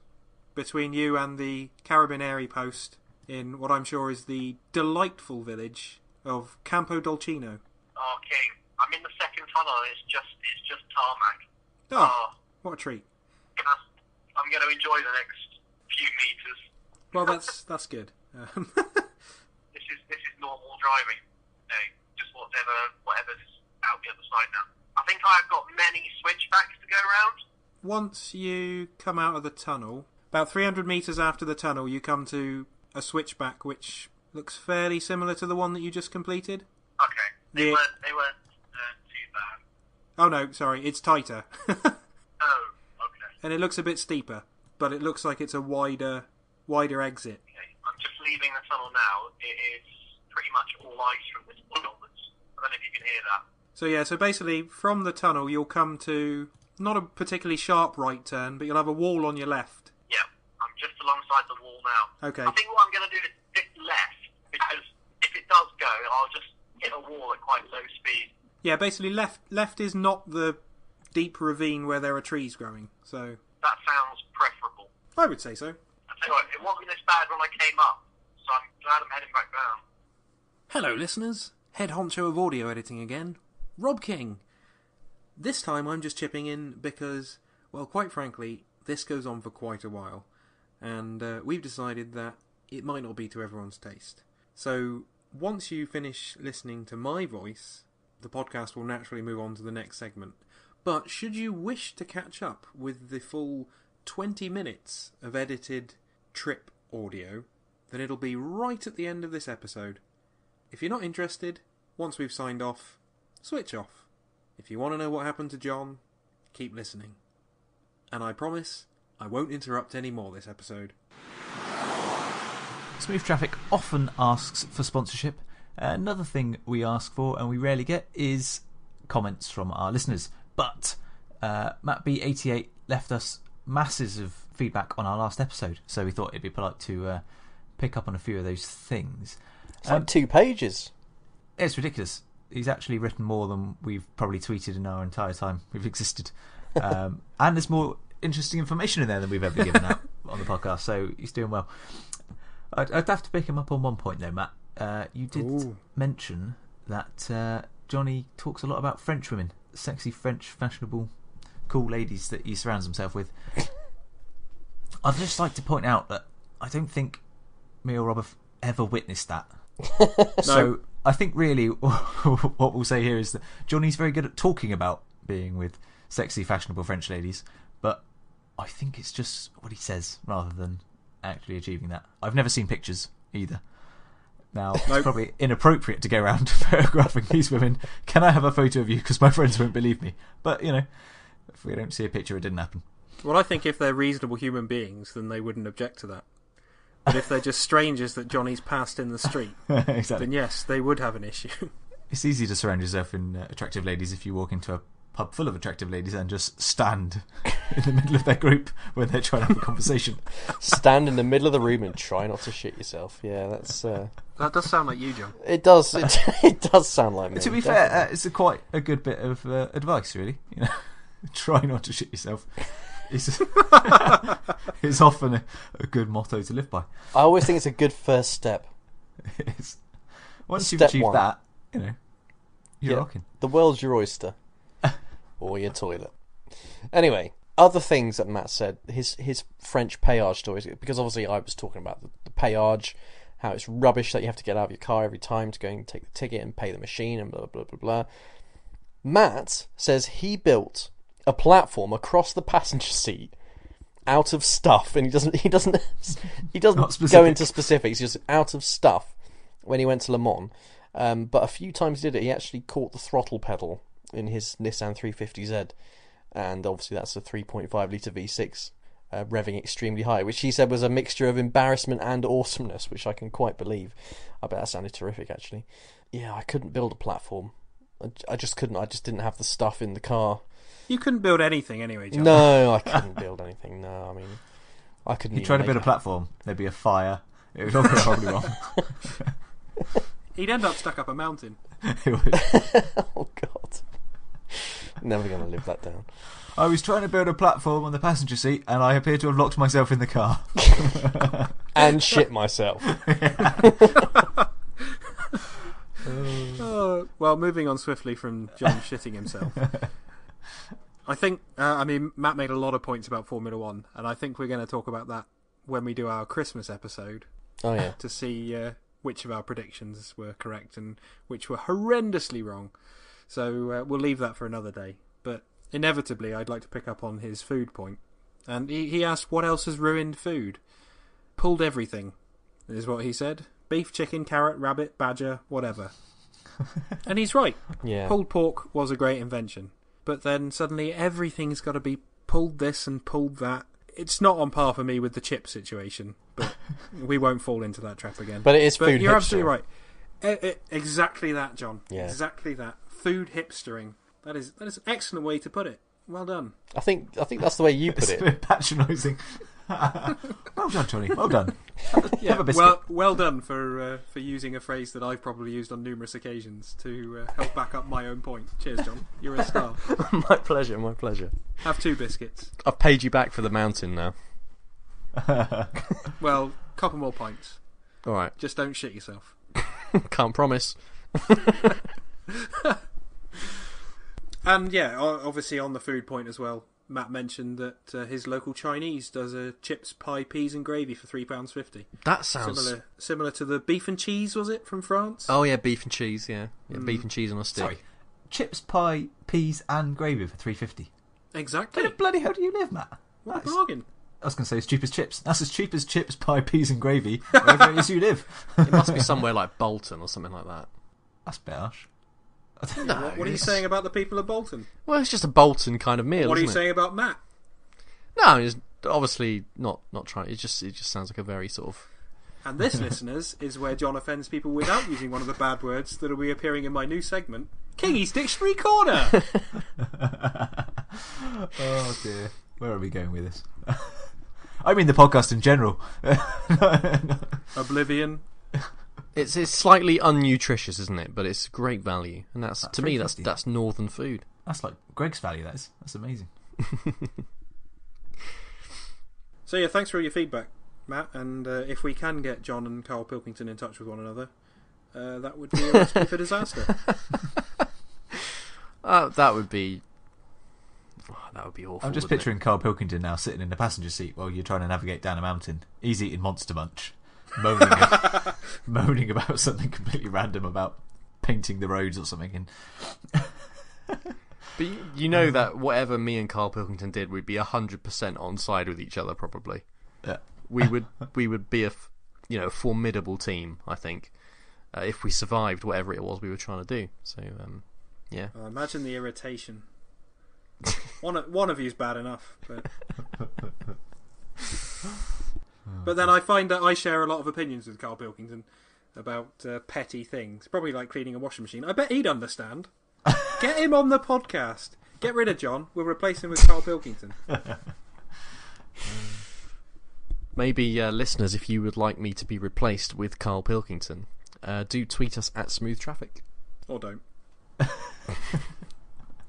Speaker 2: between you and the Carabinieri post in what I'm sure is the delightful village of Campo Dolcino.
Speaker 4: Oh, King. I'm in the second tunnel, and it's just tarmac.
Speaker 2: Oh, what a treat.
Speaker 4: I'm going to enjoy the next few metres.
Speaker 2: Well, that's good.
Speaker 4: This is normal driving. Just whatever's out the other side now. I think I've got many switchbacks to go around.
Speaker 2: Once you come out of the tunnel, about 300 metres after the tunnel, you come to a switchback which looks fairly similar to the one that you just completed.
Speaker 4: Okay. They weren't too bad.
Speaker 2: Oh no, sorry, it's tighter.
Speaker 4: Oh, okay.
Speaker 2: And it looks a bit steeper, but it looks like it's a wider exit.
Speaker 4: Okay. I'm just leaving the tunnel now. It is pretty much all ice from this point onwards. I don't know if you can hear that.
Speaker 2: So basically, from the tunnel, you'll come to not a particularly sharp right turn, but you'll have a wall on your left.
Speaker 4: Yeah, I'm just alongside the wall now.
Speaker 2: Okay.
Speaker 4: I think what I'm going to do is dip left, because if it does go, I'll just hit a wall at quite low speed.
Speaker 2: Yeah, basically left is not the deep ravine where there are trees growing, so...
Speaker 4: That sounds preferable.
Speaker 2: I would say so.
Speaker 4: I tell you what, it wasn't this bad when I came up, so I'm glad I'm heading back down.
Speaker 2: Hello, listeners. Head honcho of audio editing again. Rob King. This time I'm just chipping in because, well, quite frankly, this goes on for quite a while, and we've decided that it might not be to everyone's taste. So once you finish listening to my voice, the podcast will naturally move on to the next segment. But should you wish to catch up with the full 20 minutes of edited trip audio, then it'll be right at the end of this episode. If you're not interested, once we've signed off, switch off. If you want to know what happened to John, keep listening. And I promise I won't interrupt any more this episode.
Speaker 3: Smooth Traffic often asks for sponsorship. Another thing we ask for and we rarely get is comments from our listeners. But Matt B88 left us masses of feedback on our last episode, so we thought it'd be polite to pick up on a few of those things.
Speaker 1: It's like 2 pages.
Speaker 3: It's ridiculous. He's actually written more than we've probably tweeted in our entire time we've existed. And there's more interesting information in there than we've ever given out on the podcast, so he's doing well. I'd have to pick him up on one point though, Matt. You did mention that Johnny talks a lot about French women, sexy French, fashionable, cool ladies that he surrounds himself with. I'd just like to point out that I don't think me or Rob have ever witnessed that. So I think really what we'll say here is that Johnny's very good at talking about being with sexy, fashionable French ladies, but I think it's just what he says rather than actually achieving that. I've never seen pictures either. Now, it's probably inappropriate to go around photographing these women. Can I have a photo of you? Because my friends won't believe me. But, you know, if we don't see a picture, it didn't happen.
Speaker 2: Well, I think if they're reasonable human beings, then they wouldn't object to that. But if they're just strangers that Johnny's passed in the street,
Speaker 3: exactly.
Speaker 2: Then yes, they would have an issue.
Speaker 3: It's easy to surround yourself in attractive ladies if you walk into a pub full of attractive ladies and just stand in the middle of their group when they're trying to have a conversation.
Speaker 1: Stand in the middle of the room and try not to shit yourself. Yeah, that's...
Speaker 2: That does sound like you, John.
Speaker 1: It does. It does sound like me.
Speaker 3: To be fair, it's quite a good bit of advice, really. You know, try not to shit yourself. It's often a good motto to live by.
Speaker 1: I always think it's a good first step.
Speaker 3: Once you've achieved that, you know, you're rocking.
Speaker 1: The world's your oyster. Or your toilet. Anyway, other things that Matt said, his French péage stories, because obviously I was talking about the péage, how it's rubbish that you have to get out of your car every time to go and take the ticket and pay the machine and blah, blah, blah, blah. Matt says he built a platform across the passenger seat out of stuff, and he doesn't go into specifics, just out of stuff when he went to Le Mans. But a few times he did it, he actually caught the throttle pedal in his Nissan 350Z, and obviously that's a 3.5 litre V6 revving extremely high, which he said was a mixture of embarrassment and awesomeness, which I can quite believe. I bet that sounded terrific, actually. Yeah, I couldn't build a platform. I just couldn't. I just didn't have the stuff in the car.
Speaker 2: You couldn't build anything anyway, John.
Speaker 1: No, I couldn't build anything. No, I mean, I couldn't.
Speaker 3: You try to build a platform, there'd be a fire. It would all go horribly wrong.
Speaker 2: He'd end up stuck up a mountain.
Speaker 3: It would.
Speaker 1: Oh God. Never going to live that down.
Speaker 3: I was trying to build a platform on the passenger seat and I appear to have locked myself in the car.
Speaker 1: And shit myself.
Speaker 2: Well, moving on swiftly from John shitting himself. I think, Matt made a lot of points about Formula One, and I think we're going to talk about that when we do our Christmas episode.
Speaker 1: Oh, yeah.
Speaker 2: To see which of our predictions were correct and which were horrendously wrong. So we'll leave that for another day. But inevitably, I'd like to pick up on his food point. And he asked what else has ruined food. Pulled everything, is what he said. Beef, chicken, carrot, rabbit, badger, whatever. And he's right.
Speaker 1: Yeah.
Speaker 2: Pulled pork was a great invention. But then suddenly everything's got to be pulled this and pulled that. It's not on par for me with the chip situation, but we won't fall into that trap again.
Speaker 1: But it is food hipster.
Speaker 2: You're absolutely right. Exactly that, John.
Speaker 1: Yeah.
Speaker 2: Exactly that. Food hipstering. That is an excellent way to put it. Well done.
Speaker 1: I think that's the way you put
Speaker 3: it's
Speaker 1: it.
Speaker 3: A bit patronising. Well done, Johnny. Well done.
Speaker 2: Yeah,
Speaker 3: Have a biscuit.
Speaker 2: well done for using a phrase that I've probably used on numerous occasions to help back up my own point. Cheers, John. You're a star.
Speaker 1: My pleasure, my pleasure.
Speaker 2: Have 2 biscuits.
Speaker 1: I've paid you back for the mountain now.
Speaker 2: Well, couple more pints.
Speaker 1: All right.
Speaker 2: Just don't shit yourself.
Speaker 1: Can't promise.
Speaker 2: And yeah, obviously on the food point as well, Matt mentioned that his local Chinese does a chips, pie, peas and gravy for £3.50.
Speaker 1: That sounds
Speaker 2: similar to the beef and cheese, was it, from France?
Speaker 1: Oh yeah, beef and cheese. Yeah, beef and cheese on a stick.
Speaker 3: Sorry, chips, pie, peas, and gravy for £3.50.
Speaker 2: Exactly.
Speaker 3: Where the bloody hell do you live, Matt?
Speaker 2: What a bargain!
Speaker 3: I was going to say as cheap as chips. That's as cheap as chips, pie, peas, and gravy wherever it is you live.
Speaker 1: It must be somewhere like Bolton or something like that.
Speaker 3: That's a bit harsh.
Speaker 2: No, what are you saying about the people of Bolton?
Speaker 1: Well, it's just a Bolton kind of meal.
Speaker 2: What are you
Speaker 1: isn't
Speaker 2: saying about Matt?
Speaker 1: No, it's obviously not trying. It just sounds like a very sort of.
Speaker 2: And this, listeners, is where John offends people without using one of the bad words that will be appearing in my new segment, Kingy's Dictionary Corner.
Speaker 3: Oh dear, where are we going with this? I mean the podcast in general.
Speaker 2: Oblivion.
Speaker 1: It's slightly unnutritious, isn't it? But it's great value, and that's to me that's northern food.
Speaker 3: That's like Greg's value. That's amazing.
Speaker 2: So yeah, thanks for all your feedback, Matt. And if we can get John and Carl Pilkington in touch with one another, that would be a recipe for disaster.
Speaker 1: That would be awful.
Speaker 3: I'm just picturing Carl Pilkington now sitting in the passenger seat while you're trying to navigate down a mountain. He's eating Monster Munch, moaning about something completely random about painting the roads or something.
Speaker 1: But you know that whatever me and Carl Pilkington did, we'd be 100% on side with each other. Probably,
Speaker 3: yeah.
Speaker 1: we would be a formidable team. I think if we survived whatever it was we were trying to do. So yeah.
Speaker 2: Well, imagine the irritation. One of you's bad enough, but then I find that I share a lot of opinions with Carl Pilkington about petty things, probably like cleaning a washing machine. I bet he'd understand. Get him on the podcast. Get rid of John. We'll replace him with Carl Pilkington.
Speaker 1: Maybe listeners, if you would like me to be replaced with Carl Pilkington, do tweet us at Smooth Traffic.
Speaker 2: Or don't.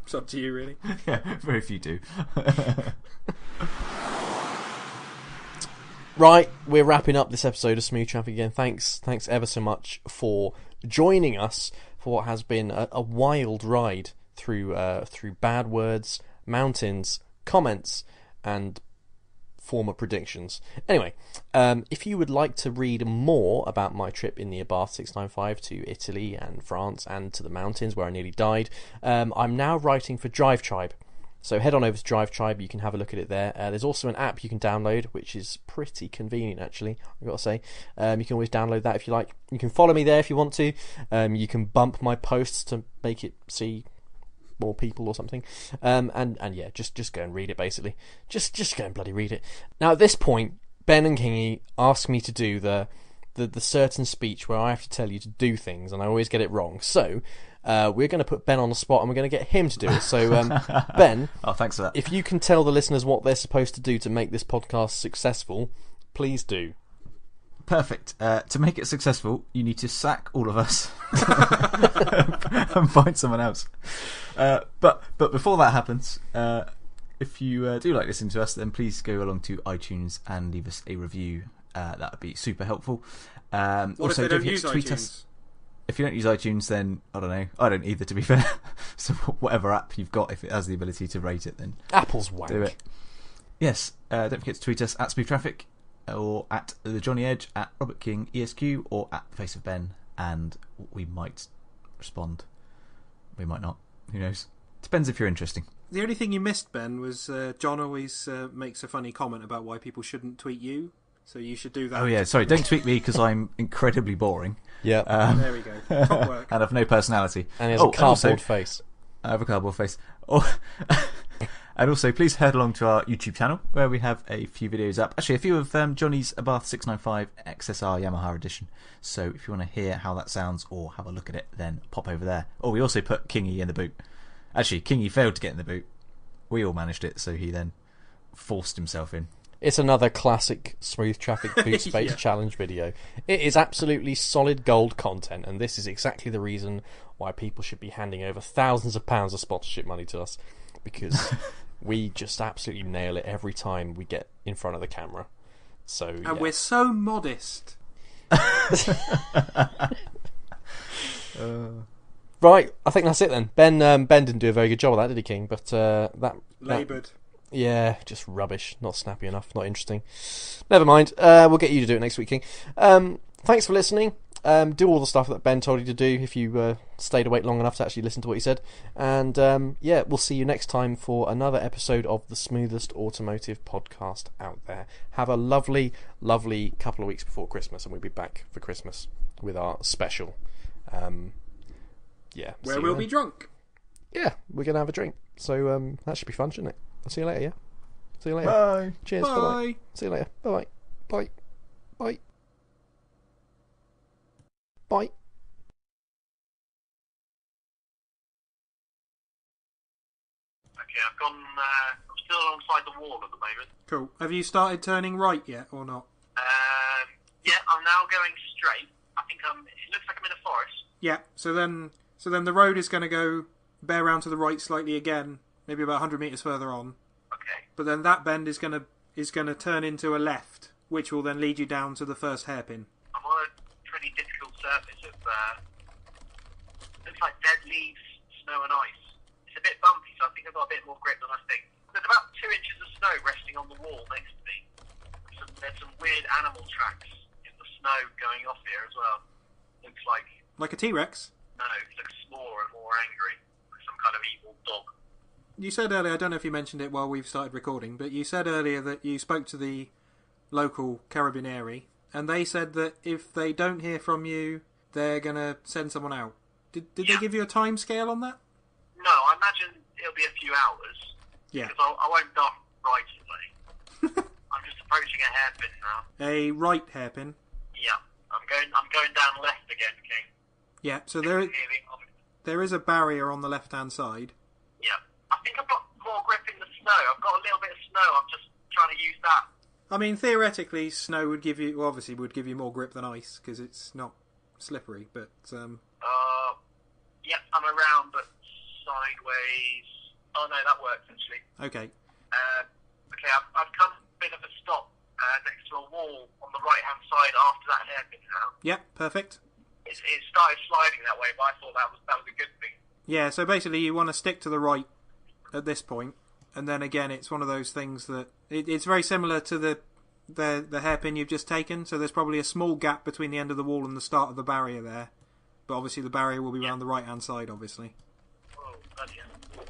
Speaker 2: It's up to you, really.
Speaker 3: Yeah, very few do.
Speaker 1: Right, we're wrapping up this episode of Smooth Traffic again. Thanks ever so much for joining us for what has been a wild ride through bad words, mountains, comments, and former predictions. Anyway, if you would like to read more about my trip in the Abarth 695 to Italy and France and to the mountains where I nearly died, I'm now writing for Drive Tribe. So head on over to Drive Tribe, you can have a look at it there. There's also an app you can download, which is pretty convenient, actually, I've got to say. You can always download that if you like. You can follow me there if you want to. You can bump my posts to make it see more people or something. And yeah, just go and read it, basically. Just go and bloody read it. Now, at this point, Ben and Kingy ask me to do the certain speech where I have to tell you to do things, and I always get it wrong. So we're going to put Ben on the spot, and we're going to get him to do it. So Ben,
Speaker 3: oh, thanks for that.
Speaker 1: If you can tell the listeners what they're supposed to do to make this podcast successful, please do.
Speaker 3: Perfect. To make it successful, you need to sack all of us and find someone else. But before that happens, if you do like listening to us, then please go along to iTunes and leave us a review. That would be super helpful.
Speaker 2: What
Speaker 3: also,
Speaker 2: if they don't
Speaker 3: forget
Speaker 2: use
Speaker 3: to tweet
Speaker 2: iTunes?
Speaker 3: us. If you don't use iTunes, then I don't know. I don't either, to be fair. So whatever app you've got, if it has the ability to rate it, then
Speaker 1: Apple's wank.
Speaker 3: do it. Yes. Don't forget to tweet us at Smooth Traffic, or at the Johnny Edge, at Robert King ESQ, or at the Face of Ben, and we might respond. We might not. Who knows? Depends if you're interesting.
Speaker 2: The only thing you missed, Ben, was John always makes a funny comment about why people shouldn't tweet you. So you should do that.
Speaker 3: Oh yeah, sorry. Don't tweet me because I'm incredibly boring.
Speaker 1: Yeah.
Speaker 2: There we go. Top work.
Speaker 3: And I've no personality.
Speaker 1: And he has a cardboard face.
Speaker 3: I have a cardboard face. Oh. And also, please head along to our YouTube channel where we have a few videos up. Actually, a few of Johnny's Abarth 695 XSR Yamaha edition. So if you want to hear how that sounds or have a look at it, then pop over there. Oh, we also put Kingy in the boot. Actually, Kingy failed to get in the boot. We all managed it, so he then forced himself in.
Speaker 1: It's another classic Smooth Traffic Boot Space
Speaker 2: Yeah.
Speaker 1: Challenge video. It is absolutely solid gold content, and this is exactly the reason why people should be handing over thousands of pounds of sponsorship money to us, because we just absolutely nail it every time we get in front of the camera. So,
Speaker 2: And we're so modest.
Speaker 1: Right, I think that's it then. Ben didn't do a very good job of that, did he, King? But
Speaker 2: laboured.
Speaker 1: Yeah, just rubbish. Not snappy enough. Not interesting. Never mind. We'll get you to do it next week, King. Thanks for listening. Do all the stuff that Ben told you to do if you stayed awake long enough to actually listen to what he said. And we'll see you next time for another episode of the smoothest automotive podcast out there. Have a lovely, lovely couple of weeks before Christmas, and we'll be back for Christmas with our special.
Speaker 2: Where we'll be drunk.
Speaker 1: Yeah, we're going to have a drink. So that should be fun, shouldn't it? I'll see you later, yeah? See you later.
Speaker 3: Bye.
Speaker 1: Cheers.
Speaker 2: Bye.
Speaker 1: Bye-bye. See you later. Bye-bye. Bye. Bye. Bye.
Speaker 4: Okay, I'm still alongside the wall at the moment.
Speaker 2: Cool. Have you started turning right yet, or not?
Speaker 4: Yeah, I'm now going straight. I think it looks like I'm in a forest.
Speaker 2: Yeah, so then the road is going to go bear round to the right slightly again, maybe about 100 metres further on.
Speaker 4: Okay.
Speaker 2: But then that bend is going to turn into a left, which will then lead you down to the first hairpin.
Speaker 4: I'm on a pretty difficult surface of looks like dead leaves, snow and ice. It's a bit bumpy, so I think I've got a bit more grip than I think. There's about 2 inches of snow resting on the wall next to me. There's some weird animal tracks in the snow going off here as well. Looks like
Speaker 2: Like a T-Rex?
Speaker 4: no, it looks smaller and more angry, like some kind of evil dog.
Speaker 2: You said earlier, I don't know if you mentioned it while we've started recording, but you said earlier that you spoke to the local carabinieri, and they said that if they don't hear from you, they're going to send someone out. Did they give you a time scale on that?
Speaker 4: No, I imagine it'll be a few hours.
Speaker 2: Yeah.
Speaker 4: Because I won't duck right away. I'm just approaching a hairpin now.
Speaker 2: A right hairpin?
Speaker 4: Yeah. I'm going down left again, King.
Speaker 2: Yeah, so there is a barrier on the left-hand side.
Speaker 4: Yeah. I think I've got more grip in the snow. I've got a little bit of snow. I'm just trying to use that.
Speaker 2: I mean, theoretically, snow would give you more grip than ice, because it's not slippery, but...
Speaker 4: Yeah, I'm around, but sideways. Oh, no, that works, actually.
Speaker 2: Okay.
Speaker 4: Okay, I've come to a bit of a stop next to a wall on the right-hand side after that hairpin now.
Speaker 2: Yeah, perfect.
Speaker 4: It started sliding that way, but I thought that was a good thing.
Speaker 2: Yeah, so basically you want to stick to the right at this point, and then again it's one of those things that... It's very similar to the hairpin you've just taken, so there's probably a small gap between the end of the wall and the start of the barrier there. But obviously the barrier will be around the right-hand side, obviously.
Speaker 4: Oh, bloody hell.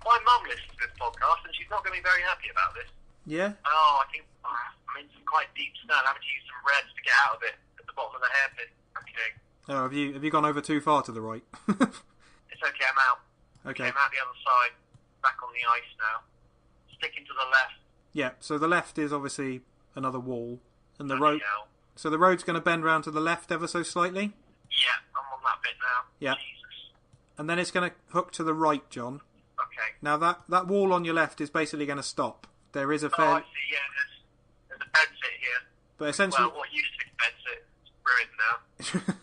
Speaker 4: My mum listens to this podcast, and she's not going to be very happy about this.
Speaker 2: Yeah?
Speaker 4: Oh, I think I'm in some quite deep snow. I'm having to use some reds to get out of it at the bottom of the hairpin. Okay.
Speaker 2: Oh, have you gone over too far to the right?
Speaker 4: It's okay, I'm out.
Speaker 2: Okay.
Speaker 4: I'm out the other side. Back on the ice now. Sticking to the left.
Speaker 2: Yeah, so the left is obviously another wall, and the
Speaker 4: Bloody
Speaker 2: road...
Speaker 4: hell.
Speaker 2: So the road's going to bend round to the left ever so slightly?
Speaker 4: Yeah, I'm on that bit now.
Speaker 2: Yeah.
Speaker 4: Jesus.
Speaker 2: And then it's going to hook to the right, John.
Speaker 4: Okay.
Speaker 2: Now that wall on your left is basically going to stop. There is a
Speaker 4: Oh,
Speaker 2: fair...
Speaker 4: I see, yeah, there's a bed sit here.
Speaker 2: But essentially...
Speaker 4: Well, what used to be bed sit is ruined now.
Speaker 2: So-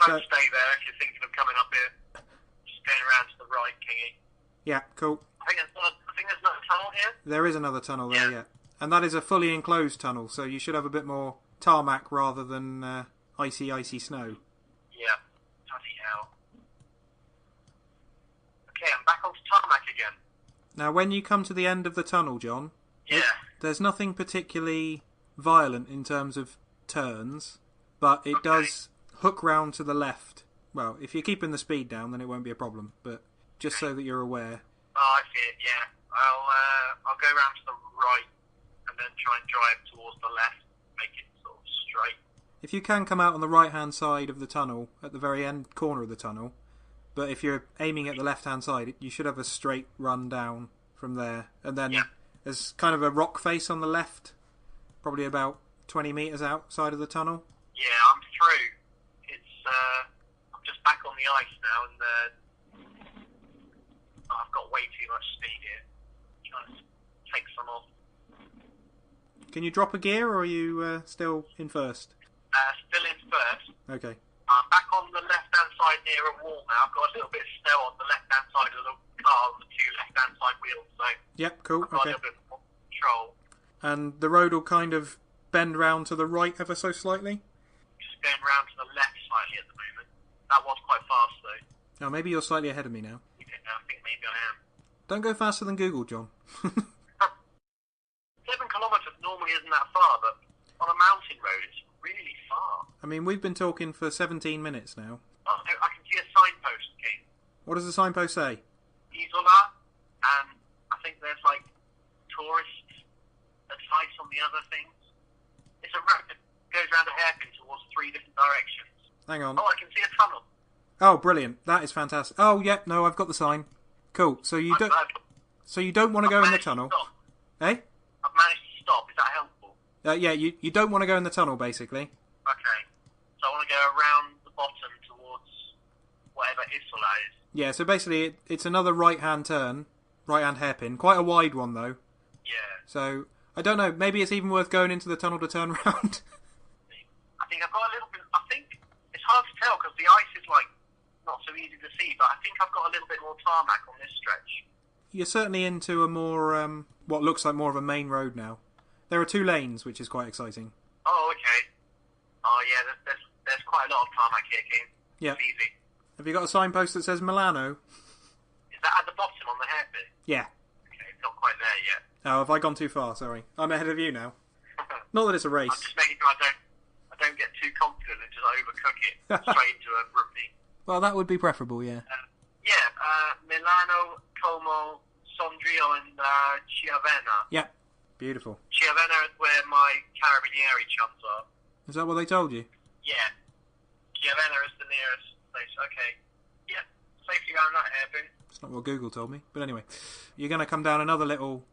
Speaker 4: Don't stay there if you're thinking of coming up here. Just going around to the right, Kingy.
Speaker 2: Yeah, cool.
Speaker 4: I think there's another tunnel here.
Speaker 2: There is another tunnel there, yeah. And that is a fully enclosed tunnel, so you should have a bit more tarmac rather than icy snow.
Speaker 4: Yeah. Bloody hell. Okay, I'm back onto tarmac again.
Speaker 2: Now, when you come to the end of the tunnel, John,
Speaker 4: Yeah.
Speaker 2: there's nothing particularly violent in terms of turns, but it does hook round to the left. Well, if you're keeping the speed down, then it won't be a problem, but just so that you're aware.
Speaker 4: Oh, I see it, yeah. I'll go round to the right and then try and drive towards the left, make it sort of straight.
Speaker 2: If you can come out on the right-hand side of the tunnel, at the very end corner of the tunnel, but if you're aiming at the left-hand side, you should have a straight run down from there. And then there's kind of a rock face on the left, probably about 20 metres outside of the tunnel.
Speaker 4: Yeah, I'm through. I'm just back on the ice now, and I've got way too much speed here. Trying to take some off.
Speaker 2: Can you drop a gear, or are you still in first?
Speaker 4: Still in first.
Speaker 2: Okay.
Speaker 4: I'm back on the left-hand side near a wall now. I've got a little bit of snow on the left-hand side of the car on the 2 left-hand side wheels, so
Speaker 2: Yep, cool.
Speaker 4: I've got
Speaker 2: Okay.
Speaker 4: a little bit more control.
Speaker 2: And the road will kind of bend round to the right ever so slightly?
Speaker 4: Just going round to the left slightly at the moment. That was quite fast, though.
Speaker 2: Oh, maybe you're slightly ahead of me now.
Speaker 4: I think maybe I am.
Speaker 2: Don't go faster than Google, John.
Speaker 4: 7 kilometres normally isn't that far, but on a mountain road it's really far.
Speaker 2: I mean, we've been talking for 17 minutes now.
Speaker 4: Oh, I can see a signpost, King.
Speaker 2: What does the signpost say?
Speaker 4: Isola, and I think there's like tourist advice on the other things. It's a road that goes around a hairpin towards 3 different directions.
Speaker 2: Hang on.
Speaker 4: Oh, I can see a tunnel.
Speaker 2: Oh, brilliant. That is fantastic. Oh, yeah, no, I've got the sign. Cool. So you don't want to go in the tunnel. Eh?
Speaker 4: I've managed to stop. Is that helpful?
Speaker 2: Yeah, you don't want to go in the tunnel, basically.
Speaker 4: Okay. So I want to go around the bottom towards whatever Isola is.
Speaker 2: Yeah, so basically it's another right-hand turn, right-hand hairpin. Quite a wide one, though.
Speaker 4: Yeah.
Speaker 2: So, I don't know, maybe it's even worth going into the tunnel to turn around.
Speaker 4: I think I've got a little bit... I think it's hard to tell because the ice is, like, not so easy to see, but I think I've got a little bit more tarmac on this stretch.
Speaker 2: You're certainly into a more, what looks like more of a main road now. There are 2 lanes, which is quite exciting.
Speaker 4: Oh, okay. Oh, yeah, there's quite a lot of tarmac here, King.
Speaker 2: Yeah.
Speaker 4: It's easy.
Speaker 2: Have you got a signpost that says Milano?
Speaker 4: Is that at the bottom on the hairpin?
Speaker 2: Yeah.
Speaker 4: Okay, it's not quite there yet.
Speaker 2: Oh, have I gone too far? Sorry. I'm ahead of you now. Not that it's a race.
Speaker 4: I'm just making sure I don't get too confident and just overcook it straight into a ravine.
Speaker 2: Well, that would be preferable, yeah.
Speaker 4: Milano, Como, Sondrio, and Chiavenna.
Speaker 2: Yeah. Beautiful.
Speaker 4: Chiavenna is where my Carabinieri chums are.
Speaker 2: Is that what they told you?
Speaker 4: Yeah. Chiavenna is the nearest place. Okay. Yeah. Safely around that hairpin.
Speaker 2: It's not what Google told me. But anyway, you're going to come down another little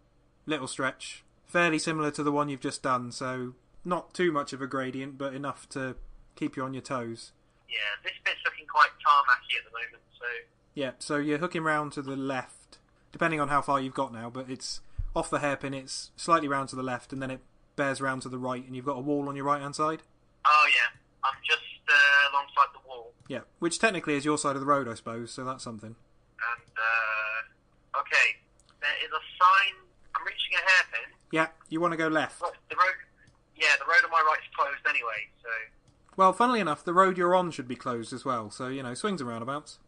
Speaker 2: stretch. Fairly similar to the one you've just done, so not too much of a gradient, but enough to keep you on your toes.
Speaker 4: Yeah, this bit's looking quite tarmacy at the moment, so...
Speaker 2: Yeah, so you're hooking round to the left, depending on how far you've got now, but it's off the hairpin, it's slightly round to the left, and then it bears round to the right, and you've got a wall on your right-hand side.
Speaker 4: Oh, yeah. I'm just alongside the wall.
Speaker 2: Yeah, which technically is your side of the road, I suppose, so that's something.
Speaker 4: And, okay, there is a sign... I'm reaching a hairpin.
Speaker 2: Yeah, you want to go left.
Speaker 4: The road on my right's closed anyway, so...
Speaker 2: Well, funnily enough, the road you're on should be closed as well, so, swings and roundabouts.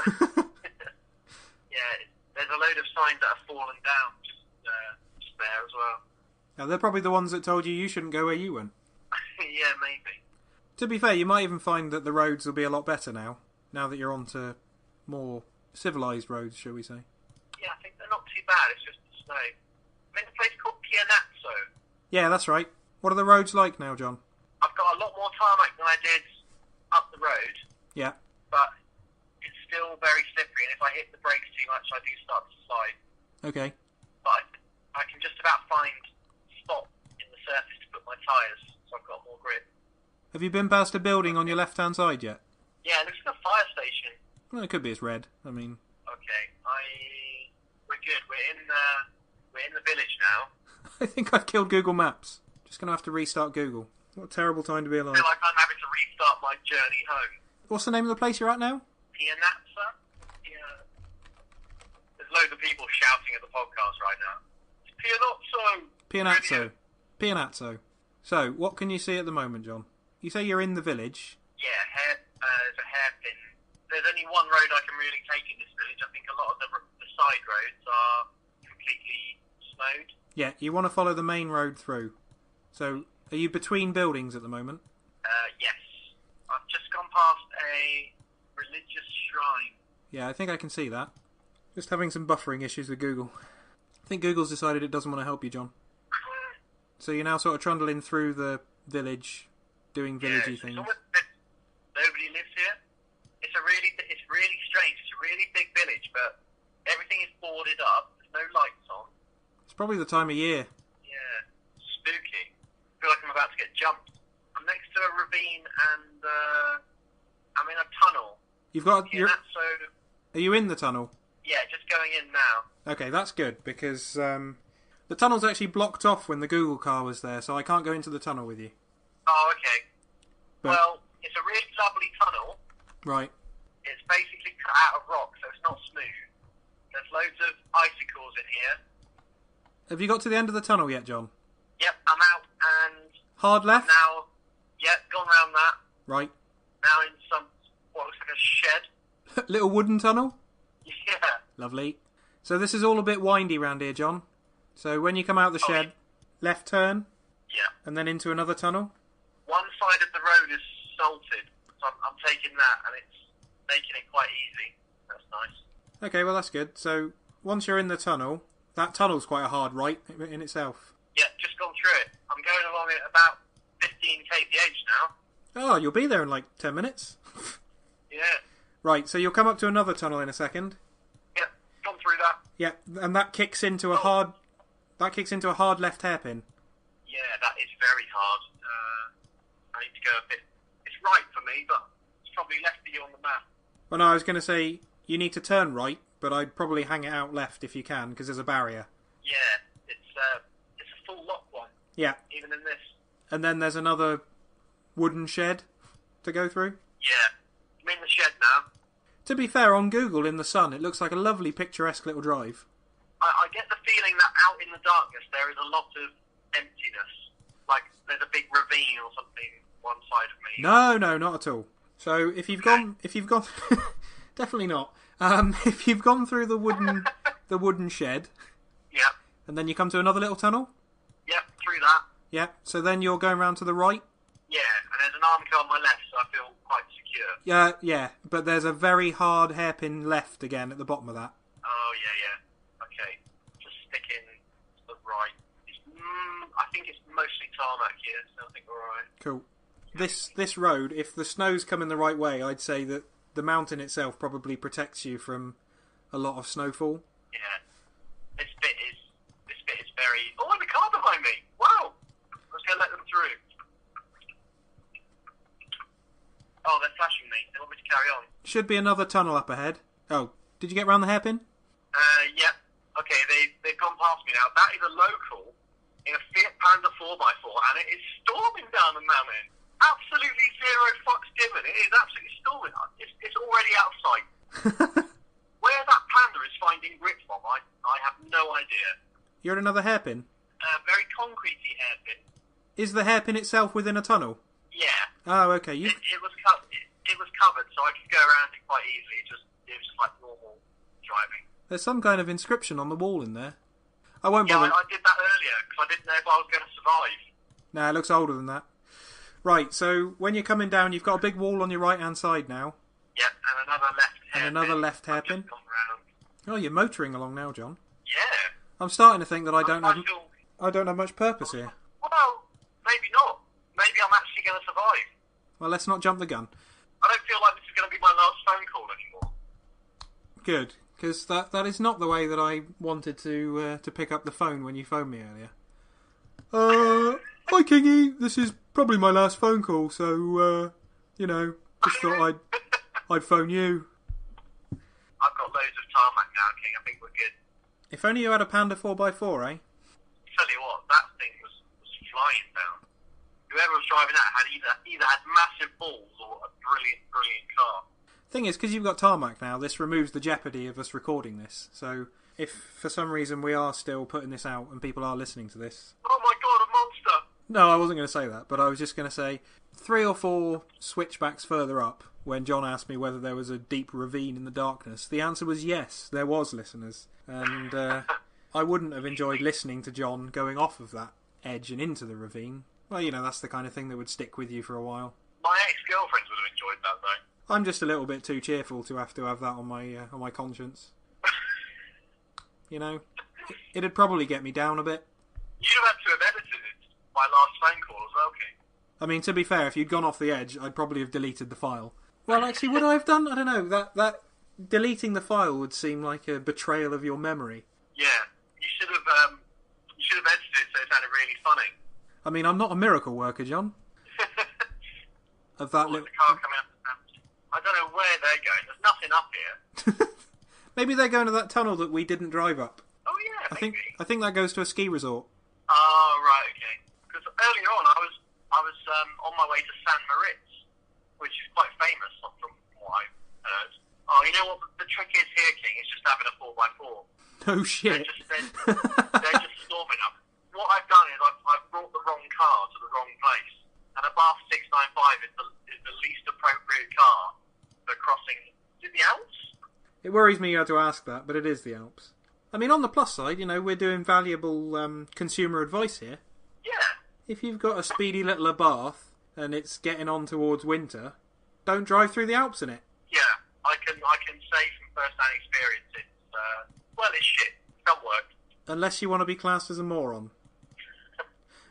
Speaker 4: Yeah, there's a load of signs that have fallen down just there as well.
Speaker 2: Now, they're probably the ones that told you shouldn't go where you went.
Speaker 4: Yeah, maybe.
Speaker 2: To be fair, you might even find that the roads will be a lot better now that you're onto more civilised roads, shall we say.
Speaker 4: Yeah, I think they're not too bad, it's just the snow. I'm in a place called Pianazzo.
Speaker 2: Yeah, that's right. What are the roads like now, John?
Speaker 4: I've got a lot more tarmac than I did up the road.
Speaker 2: Yeah.
Speaker 4: But it's still very slippery, and if I hit the brakes too much, I do start to slide.
Speaker 2: Okay.
Speaker 4: But I can just about find a spot in the surface to put my tyres, so I've got more grip.
Speaker 2: Have you been past a building on your left-hand side yet?
Speaker 4: Yeah, it looks like a fire station.
Speaker 2: Well, it could be. It's red. I mean...
Speaker 4: Okay, we're good. We're in the village now.
Speaker 2: I think I've killed Google Maps. Just going to have to restart Google. What a terrible time to be alive.
Speaker 4: I feel like I'm having to restart my journey home.
Speaker 2: What's the name of the place you're at now?
Speaker 4: Pianazza? Yeah. There's loads of people shouting at the podcast right now. It's Pianazzo!
Speaker 2: Pianazzo. So, what can you see at the moment, John? You say you're in the village.
Speaker 4: Yeah, there's a hairpin. There's only one road I can really take in this village. I think a lot of the side roads are completely snowed.
Speaker 2: Yeah, you want to follow the main road through. So, are you between buildings at the moment?
Speaker 4: Yes. I've just gone past a religious shrine.
Speaker 2: Yeah, I think I can see that. Just having some buffering issues with Google. I think Google's decided it doesn't want to help you, John. So you're now sort of trundling through the village, doing villagey things.
Speaker 4: Nobody lives here. It's really strange. It's a really big village, but everything is boarded up. There's no lights on.
Speaker 2: It's probably the time of year.
Speaker 4: Yeah, spooky. I feel like I'm about to get jumped. I'm next to a ravine and I'm in a tunnel.
Speaker 2: Are you in the tunnel?
Speaker 4: Yeah, just going in now.
Speaker 2: Okay, that's good, because the tunnel's actually blocked off when the Google car was there, so I can't go into the tunnel with you.
Speaker 4: Oh, okay.
Speaker 2: But,
Speaker 4: well, it's a really lovely tunnel.
Speaker 2: Right.
Speaker 4: It's basically cut out of rock, so it's not smooth. There's loads of icicles in here.
Speaker 2: Have you got to the end of the tunnel yet, John?
Speaker 4: Yep, I'm out and...
Speaker 2: Hard left?
Speaker 4: Now, yep, gone round that.
Speaker 2: Right.
Speaker 4: Now in what looks like a shed.
Speaker 2: Little wooden tunnel?
Speaker 4: Yeah.
Speaker 2: Lovely. So this is all a bit windy round here, John. So when you come out of the shed, left turn, and then into another tunnel.
Speaker 4: One side of the road is salted, so I'm taking that, and it's making it quite easy. That's nice.
Speaker 2: Okay, well that's good. So once you're in the tunnel, that tunnel's quite a hard right in itself.
Speaker 4: Yeah, just gone through it. I'm going along at about 15 kph now.
Speaker 2: Oh, you'll be there in like 10 minutes.
Speaker 4: Yeah.
Speaker 2: Right, so you'll come up to another tunnel in a second.
Speaker 4: Yeah, gone through that.
Speaker 2: Yeah, and that kicks into a hard left hairpin.
Speaker 4: Yeah, that is very hard. I need to go a bit. It's right for me, but it's probably left for you on the map.
Speaker 2: Well, no, I was going to say you need to turn right, but I'd probably hang it out left if you can, because there's a barrier.
Speaker 4: Yeah, it's a full lock one.
Speaker 2: Yeah.
Speaker 4: Even in this.
Speaker 2: And then there's another wooden shed to go through.
Speaker 4: Yeah. I'm in the shed now.
Speaker 2: To be fair, on Google in the sun, it looks like a lovely picturesque little drive.
Speaker 4: I get the feeling that out in the darkness there is a lot of emptiness. Like there's a big ravine or something one side of me.
Speaker 2: No, not at all. So if you've gone, definitely not. If you've gone through the wooden shed,
Speaker 4: yeah,
Speaker 2: and then you come to another little tunnel.
Speaker 4: Yeah, through that.
Speaker 2: Yeah. So then you're going round to the right.
Speaker 4: Yeah, and there's an arm car on my left, so I feel quite secure.
Speaker 2: Yeah, but there's a very hard hairpin left again at the bottom of that.
Speaker 4: Oh yeah. Okay, just sticking to the right. I think it's mostly tarmac here, so I think we're alright.
Speaker 2: Cool. This road, if the snow's coming the right way, I'd say that the mountain itself probably protects you from a lot of snowfall.
Speaker 4: Yeah. This bit is very... Oh, the car behind me! Wow! I was going to let them through. Oh, they're flashing me. They want me to carry on.
Speaker 2: Should be another tunnel up ahead. Oh, did you get round the hairpin?
Speaker 4: Yeah. Okay, they've gone past me now. That is a local in a Fiat Panda 4x4, and it is storming down the mountain. Absolutely zero fucks given. It is absolutely storming. It's already outside. Where that Panda is finding grip from, I have no idea.
Speaker 2: You're at another hairpin?
Speaker 4: Very concretey hairpin.
Speaker 2: Is the hairpin itself within a tunnel?
Speaker 4: Yeah.
Speaker 2: Oh, okay.
Speaker 4: It was covered, so I could go around it quite easily. It was just like normal driving.
Speaker 2: There's some kind of inscription on the wall in there. I won't bother.
Speaker 4: Yeah, I did that earlier because I didn't know if I was going to survive.
Speaker 2: Nah, it looks older than that. Right, so when you're coming down, you've got a big wall on your right-hand side now.
Speaker 4: Yep, and another left hairpin.
Speaker 2: And another left hairpin.
Speaker 4: I've just gone round.
Speaker 2: Oh, you're motoring along now, John.
Speaker 4: Yeah.
Speaker 2: I'm starting to think that I don't
Speaker 4: I
Speaker 2: have much purpose here.
Speaker 4: Well, maybe not. Maybe I'm actually going to survive.
Speaker 2: Well, let's not jump the gun.
Speaker 4: I don't feel like this is going to be my last phone call anymore.
Speaker 2: Good, because that is not the way that I wanted to pick up the phone when you phoned me earlier. Hi Kingy, this is probably my last phone call, so just thought I'd phone you.
Speaker 4: I've got loads of tarmac now, King. I think we're good.
Speaker 2: If only you had a Panda 4x4, eh?
Speaker 4: Tell you what, that thing was flying down. Whoever was driving that had either had massive balls or a brilliant car.
Speaker 2: Thing is, because you've got tarmac now, this removes the jeopardy of us recording this. So, if for some reason we are still putting this out and people are listening to this...
Speaker 4: Oh my god, a monster!
Speaker 2: No, I wasn't going to say that, but I was just going to say 3 or 4 switchbacks further up, when John asked me whether there was a deep ravine in the darkness, the answer was yes, there was, listeners. And I wouldn't have enjoyed listening to John going off of that edge and into the ravine. Well, that's the kind of thing that would stick with you for a while.
Speaker 4: My ex-girlfriends would have enjoyed that, though.
Speaker 2: I'm just a little bit too cheerful to have that on my conscience. It'd probably get me down a bit.
Speaker 4: You'd have had to have edited my last phone call as well, King.
Speaker 2: I mean, to be fair, if you'd gone off the edge, I'd probably have deleted the file. Well, actually, would I have done? I don't know. That deleting the file would seem like a betrayal of your memory.
Speaker 4: Yeah, you should have edited it so it sounded really funny.
Speaker 2: I mean, I'm not a miracle worker, John. Of that little...
Speaker 4: the car coming out. I don't know where they're going. There's nothing up here.
Speaker 2: Maybe they're going to that tunnel that we didn't drive up.
Speaker 4: Oh yeah, maybe.
Speaker 2: I think that goes to a ski resort.
Speaker 4: Oh right, okay. Because earlier on, I was on my way to San Moritz, which is quite famous from what I've heard. Oh, you know what the trick is here, King? It's just having a 4x4.
Speaker 2: No shit.
Speaker 4: They're just storming up. What I've done is I've brought the wrong car to the wrong place, and a Bath 695 is the least appropriate car for crossing. Is it the Alps?
Speaker 2: It worries me you had to ask that, but it is the Alps. I mean, on the plus side, we're doing valuable consumer advice here.
Speaker 4: Yeah.
Speaker 2: If you've got a speedy little Abarth and it's getting on towards winter, don't drive through the Alps in it.
Speaker 4: Yeah, I can say from first-hand experience, it's shit. It don't work.
Speaker 2: Unless you want to be classed as a moron.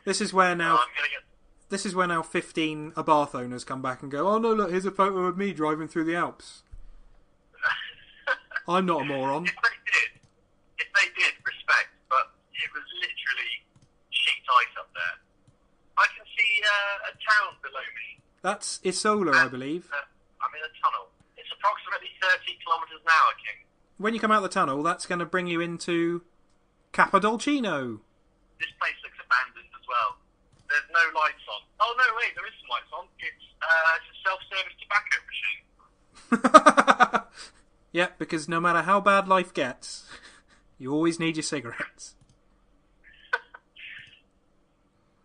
Speaker 2: This is where now 15 Abarth owners come back and go, oh no, look, here's a photo of me driving through the Alps. I'm not a moron.
Speaker 4: If they did, respect, but it was literally sheet ice up there. I can see a town below me.
Speaker 2: That's Isola, I believe.
Speaker 4: I'm in a tunnel. It's approximately 30 kilometres an hour, King.
Speaker 2: When you come out the tunnel, that's going to bring you into Capodolcino.
Speaker 4: This place looks abandoned as well. There's no lights on. Oh no, wait, there is some lights on. It's a self-service tobacco machine.
Speaker 2: Yeah, because no matter how bad life gets, you always need your cigarettes.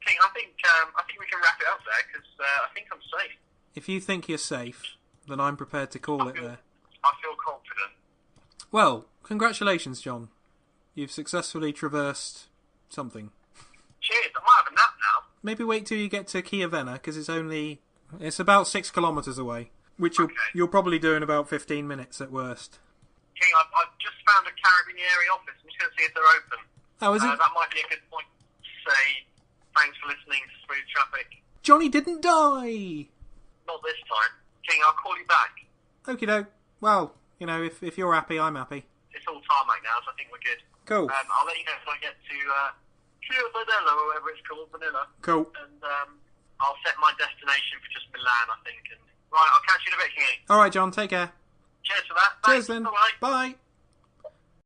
Speaker 4: King, I think we can wrap it up there because I think I'm safe.
Speaker 2: If you think you're safe, then I'm prepared to call it there.
Speaker 4: I feel confident.
Speaker 2: Well, congratulations, John. You've successfully traversed something.
Speaker 4: Cheers, I might have a nap now.
Speaker 2: Maybe wait till you get to Chiavenna, because it's about 6 kilometres away, which you'll probably do in about 15 minutes at worst.
Speaker 4: King, I've just found a Carabinieri office. I'm just going to see if they're open.
Speaker 2: Oh, is it?
Speaker 4: That might be a good point to say thanks for listening to Smooth Traffic.
Speaker 2: Johnny didn't die!
Speaker 4: Not this time. King, I'll call you back.
Speaker 2: Okie doke. Well, if you're happy, I'm happy.
Speaker 4: It's all tarmac now, so I think we're good.
Speaker 2: Cool.
Speaker 4: I'll let you know if I get to Vanilla, or whatever it's called, Vanilla.
Speaker 2: Cool.
Speaker 4: And I'll set my destination for just Milan, I think. And right, I'll catch you in a bit, Kingy.
Speaker 2: Alright, John, take care.
Speaker 4: Cheers for that.
Speaker 2: Cheers
Speaker 4: Thanks.
Speaker 2: then.
Speaker 4: Bye.
Speaker 2: Bye.